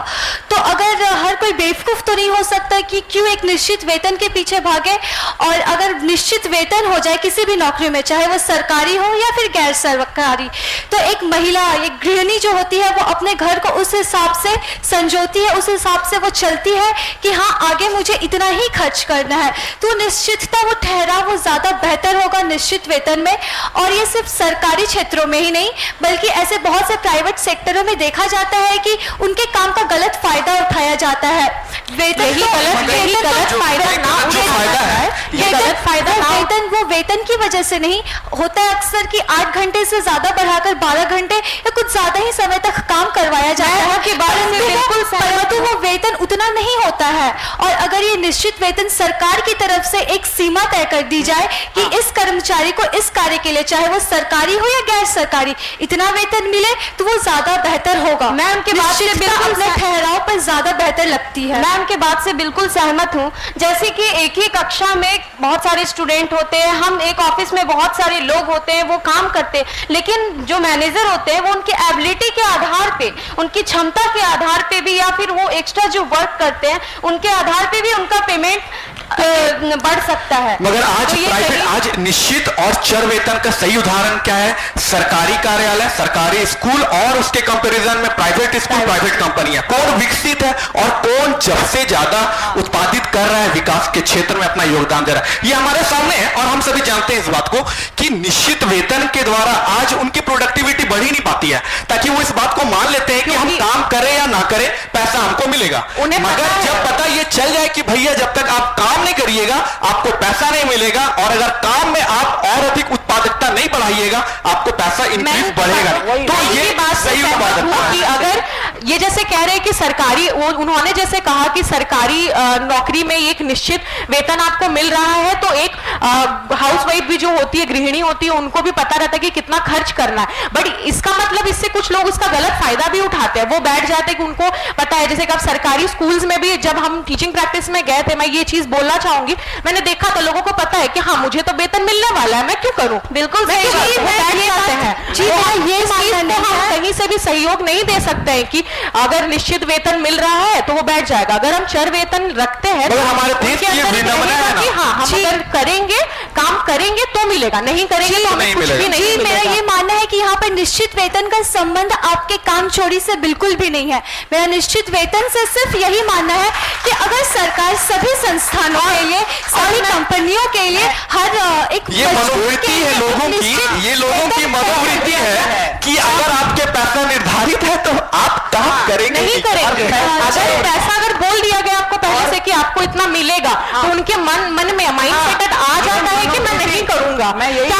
S14: तो अगर हर कोई बेवकूफ तो नहीं हो सकता कि क्यों एक निश्चित वेतन के पीछे भागे, और अगर निश्चित वेतन हो जाए किसी भी नौकरी में, चाहे वो सरकारी हो या फिर गैर सरकारी, तो एक महिला, एक गृहिणी जो होती है वो अपने घर को उस हिसाब से संजोती है, उस हिसाब से वो चलती है कि हाँ आगे मुझे इतना ही खर्च करना है। तो निश्चितता, वो ठहराव वो ज्यादा बेहतर होगा निश्चित वेतन में। और ये सिर्फ सरकारी क्षेत्रों में ही नहीं बल्कि ऐसे बहुत से प्राइवेट सेक्टरों में देखा जाता है कि उनके काम का गलत फायदा उठाया जाता है। वेतन वो वेतन की वजह से नहीं होता है अक्सर कि 8 घंटे से ज्यादा बढ़ाकर 12 घंटे या कुछ ज्यादा ही समय तक काम करवाया जाता है, परंतु वो वेतन उतना नहीं होता है। और अगर ये निश्चित वेतन सरकार की तरफ से एक सीमा तय कर दी जाए कि इस कर्मचारी को इस कार्य के लिए, चाहे वो सरकारी हो या गैर सरकारी, इतना वेतन मिले तो वो ज्यादा बेहतर होगा।
S13: मैं उनके बात से बिल्कुल
S14: अपने ठहराव पर ज्यादा बेहतर लगती है।
S13: मैं उनके बात से बिल्कुल सहमत हूँ। जैसे कि एक ही कक्षा में बहुत सारे स्टूडेंट होते हैं, हम एक ऑफिस में बहुत सारे लोग होते हैं, वो काम करते हैं, लेकिन जो मैनेजर होते हैं वो उनकी एबिलिटी के आधार पे, उनकी क्षमता के आधार पे भी, या फिर वो एक्स्ट्रा जो वर्क करते हैं उनके आधार पे भी उनका पेमेंट बढ़ सकता है।
S9: मगर आज प्राइवेट, आज निश्चित और चर वेतन का सही उदाहरण क्या है? सरकारी कार्यालय, सरकारी स्कूल और उसके कंपैरिजन में प्राइवेट स्कूल, प्राइवेट कंपनियां, कौन विकसित है और कौन जब से ज्यादा उत्पादित कर रहा है, विकास के क्षेत्र में अपना योगदान दे रहा है, ये हमारे सामने है। और हम सभी जानते हैं इस बात को कि निश्चित वेतन के द्वारा आज उनकी प्रोडक्टिविटी बढ़ ही नहीं पाती है, ताकि वो इस बात को मान लेते हैं कि हम काम करें या ना करें पैसा हमको मिलेगा। मगर जब पता ये चल जाए कि भैया जब तक आप काम नहीं करिएगा आपको पैसा नहीं मिलेगा, और अगर काम में आप और अधिक उत्पादकता नहीं बढ़ाइएगा आपको पैसा इंक्रीज बढ़ेगा। तो ये बात सही बात है
S7: कि अगर ये जैसे कह रहे हैं कि सरकारी, उन्होंने जैसे कहा कि सरकारी नौकरी में एक निश्चित वेतन आपको मिल रहा है, तो एक हाउसवाइफ भी जो होती है, गृहिणी होती है, उनको भी पता रहता है कि कितना खर्च करना है। बट इसका मतलब इससे कुछ लोग उसका गलत फायदा भी उठाते हैं, वो बैठ जाते हैं कि उनको पता है। जैसे कि अब सरकारी स्कूल्स में भी जब हम टीचिंग प्रैक्टिस में गए थे, मैं ये चीज बोलना चाहूंगी, मैंने देखा तो लोगों को पता है कि हाँ मुझे तो वेतन मिलने वाला है, मैं क्यों करूं। बिल्कुल कहीं से भी सहयोग नहीं दे सकते हैं कि अगर निश्चित वेतन मिल रहा है तो वो बैठ जाएगा। अगर हम चर वेतन रखते हैं तो
S9: हमारे देश की
S7: हाँ हम अगर करेंगे, काम करेंगे तो मिलेगा, नहीं करेंगे तो हमें कुछ भी नहीं मिलेगा।
S14: मेरा ये मानना है कि यहाँ पर निश्चित वेतन का संबंध आपके काम चोरी से बिल्कुल भी नहीं है। मेरा निश्चित वेतन से सिर्फ यही मानना है कि अगर सरकार सभी संस्थानों के लिए, सभी कंपनियों के लिए हर एक
S9: ये मनोवृत्ति है लोगों की, ये लोगों की मनोवृत्ति है कि अगर आपके पैसा निर्धारित है तो आप काम करेंगे
S7: नहीं करेंगे। अगर पैसा अगर बोल दिया गया आपको पहले से कि आपको इतना मिलेगा, तो उनके मन में माइंड सेट आ जाता है कि मैं नहीं करूंगा। मैं यही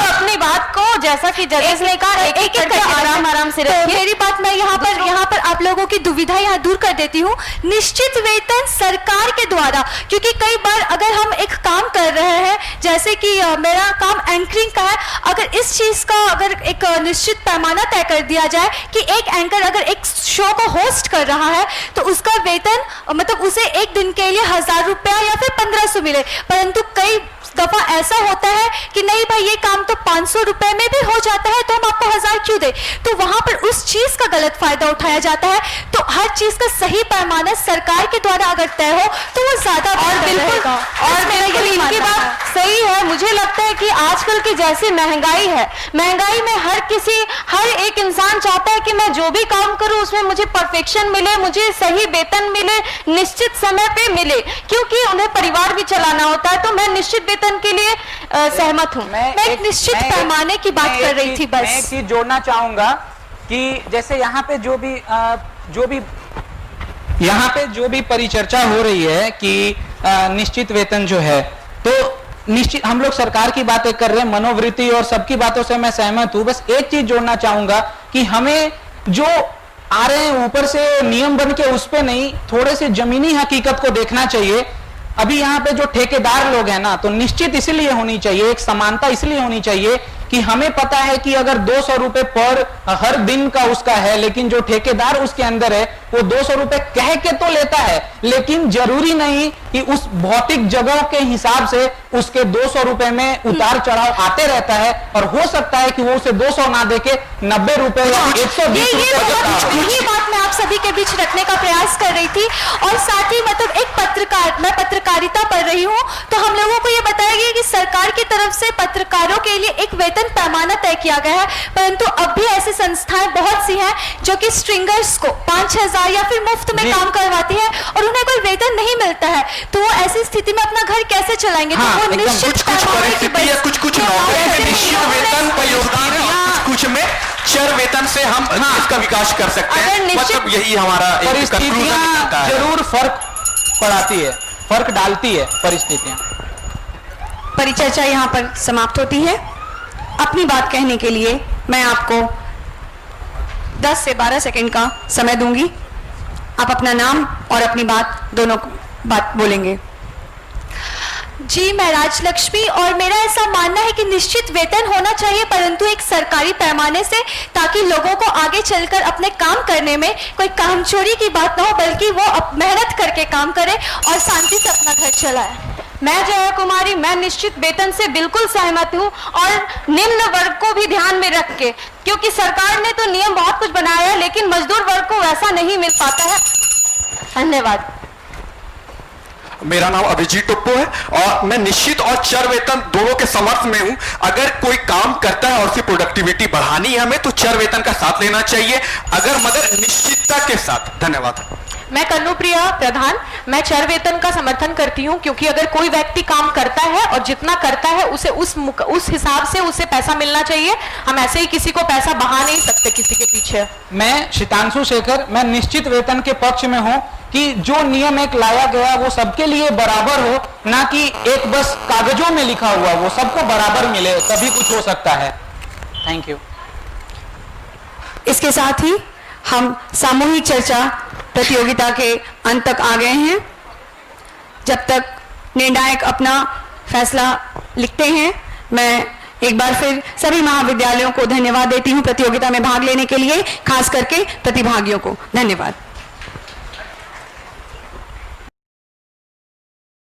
S7: अपनी बात को, जैसा कि जजेस ने कहा, एक एक करके आराम से रखिए।
S14: मेरी बात मैं यहाँ पर आप लोगों की दुविधा यहाँ दूर कर देती हूँ। निश्चित वेतन सरकार के द्वारा, क्योंकि कई बार अगर हम एक काम कर रहे हैं, जैसे कि मेरा काम एंकरिंग का है, अगर इस चीज का अगर एक निश्चित पैमाना तय कर दिया जाए कि एक एंकर अगर एक शो को होस्ट कर रहा है तो उसका वेतन मतलब उसे एक दिन के लिए 1000 रुपया या फिर 1500 मिले, परंतु कई दफा ऐसा होता है कि नहीं भाई ये काम तो 500 रुपए में भी हो जाता है तो हम आपको 1000 क्यों दे, तो वहां पर उस चीज का गलत फायदा उठाया जाता है। तो हर चीज का सही पैमाना सरकार के द्वारा अगर तय हो तो वो ज्यादा
S7: और बिल्कुल और मेरा इनकी बात सही है। मुझे लगता है कि आजकल की जैसी महंगाई है, महंगाई में हर एक इंसान चाहता है कि मैं जो भी काम करूं उसमें मुझे परफेक्शन मिले, मुझे सही वेतन मिले, निश्चित समय पे मिले, क्योंकि उन्हें परिवार भी चलाना होता है। तो मैं निश्चित वेतन के लिए सहमत हूं।
S14: मैं एक निश्चित पैमाने की बात कर रही थी। बस
S4: मैं एक चीज जोड़ना चाहूंगा कि जैसे यहाँ पे जो भी परिचर्चा हो रही है कि निश्चित वेतन जो है, तो निश्चित हम लोग सरकार की बातें कर रहे हैं, मनोवृत्ति और सबकी बातों से मैं सहमत हूं। बस एक चीज जोड़ना चाहूंगा कि हमें जो आ रहे हैं ऊपर से नियम बन के उस पे नहीं, थोड़े से जमीनी हकीकत को देखना चाहिए। अभी यहाँ पे जो ठेकेदार लोग हैं ना, तो निश्चित इसलिए होनी चाहिए, एक समानता इसलिए होनी चाहिए कि हमें पता है कि अगर 200 रुपए पर हर दिन का उसका है, लेकिन जो ठेकेदार उसके अंदर है वो 200 रुपए कह के तो लेता है, लेकिन जरूरी नहीं कि उस भौतिक जगह के हिसाब से उसके 200 रुपए में उतार चढ़ाव आते रहता है, और हो सकता है कि वो उसे 200 ना देके 90 रुपए या 120 रुपए।
S14: यही बात मैं आप सभी के बीच रखने का प्रयास कर रही थी। और साथ ही मतलब मैं पत्रकारिता पढ़ रही हूँ, तो हम लोगों को ये बताया गया कि सरकार की तरफ से पत्रकारों के लिए एक वेतन पैमाना तय किया गया है, परंतु अब भी ऐसी संस्थाएं बहुत सी हैं जो कि स्ट्रिंगर्स को 5,000 या फिर मुफ्त में काम करवाती है और उन्हें कोई वेतन नहीं मिलता है। तो वो ऐसी स्थिति में अपना घर कैसे चलाएंगे?
S9: हाँ,
S14: तो वो निश्चित
S9: परिस्थिति है, कुछ नौकरी में निश्चित वेतन का योगदान है, कुछ में चर वेतन से हम इसका विकास कर सकते हैं। मतलब यही हमारा
S4: परिस्थितियां जरूर फर्क पड़ाती है, फर्क डालती है परिस्थितियां।
S2: परिचर्चा यहाँ पर समाप्त होती है। अपनी बात कहने के लिए मैं आपको 10 से 12 सेकंड का समय दूंगी। आप अपना नाम और अपनी बात दोनों बात बोलेंगे।
S14: जी, मैं राजलक्ष्मी, और मेरा ऐसा मानना है कि निश्चित वेतन होना चाहिए, परंतु एक सरकारी पैमाने से, ताकि लोगों को आगे चलकर अपने काम करने में कोई कामचोरी की बात ना हो, बल्कि वो मेहनत करके काम करे और शांति से अपना घर चलाए।
S7: मैं जया कुमारी, मैं निश्चित वेतन से बिल्कुल सहमत हूँ, और निम्न वर्ग को भी ध्यान में रख के, क्योंकि सरकार ने तो नियम बहुत कुछ बनाया है, लेकिन मजदूर वर्ग को वैसा नहीं मिल पाता है। धन्यवाद।
S9: मेरा नाम अभिजीत टुप्पो है और मैं निश्चित और चर वेतन दोनों के समर्थ में हूं। अगर कोई काम करता है और उसकी प्रोडक्टिविटी बढ़ानी है हमें, तो चर वेतन का साथ लेना चाहिए, मगर निश्चितता के साथ। धन्यवाद।
S7: मैं कन्नुप्रिया प्रधान, मैं चर वेतन का समर्थन करती हूं, क्योंकि अगर कोई व्यक्ति काम करता है और जितना करता है उसे उस हिसाब से उसे पैसा मिलना चाहिए। हम ऐसे ही किसी को पैसा बहा नहीं सकते किसी के पीछे।
S4: मैं शीतांशु शेखर, मैं निश्चित वेतन के पक्ष में हूं कि जो नियम एक लाया गया वो सबके लिए बराबर हो, ना कि एक बस कागजों में लिखा हुआ, वो सबको बराबर मिले, तभी कुछ हो सकता है। Thank you.
S2: इसके साथ ही हम सामूहिक चर्चा प्रतियोगिता के अंत तक आ गए हैं। जब तक निर्णायक अपना फैसला लिखते हैं, मैं एक बार फिर सभी महाविद्यालयों को धन्यवाद देती हूं प्रतियोगिता में भाग लेने के लिए, खास करके प्रतिभागियों को धन्यवाद।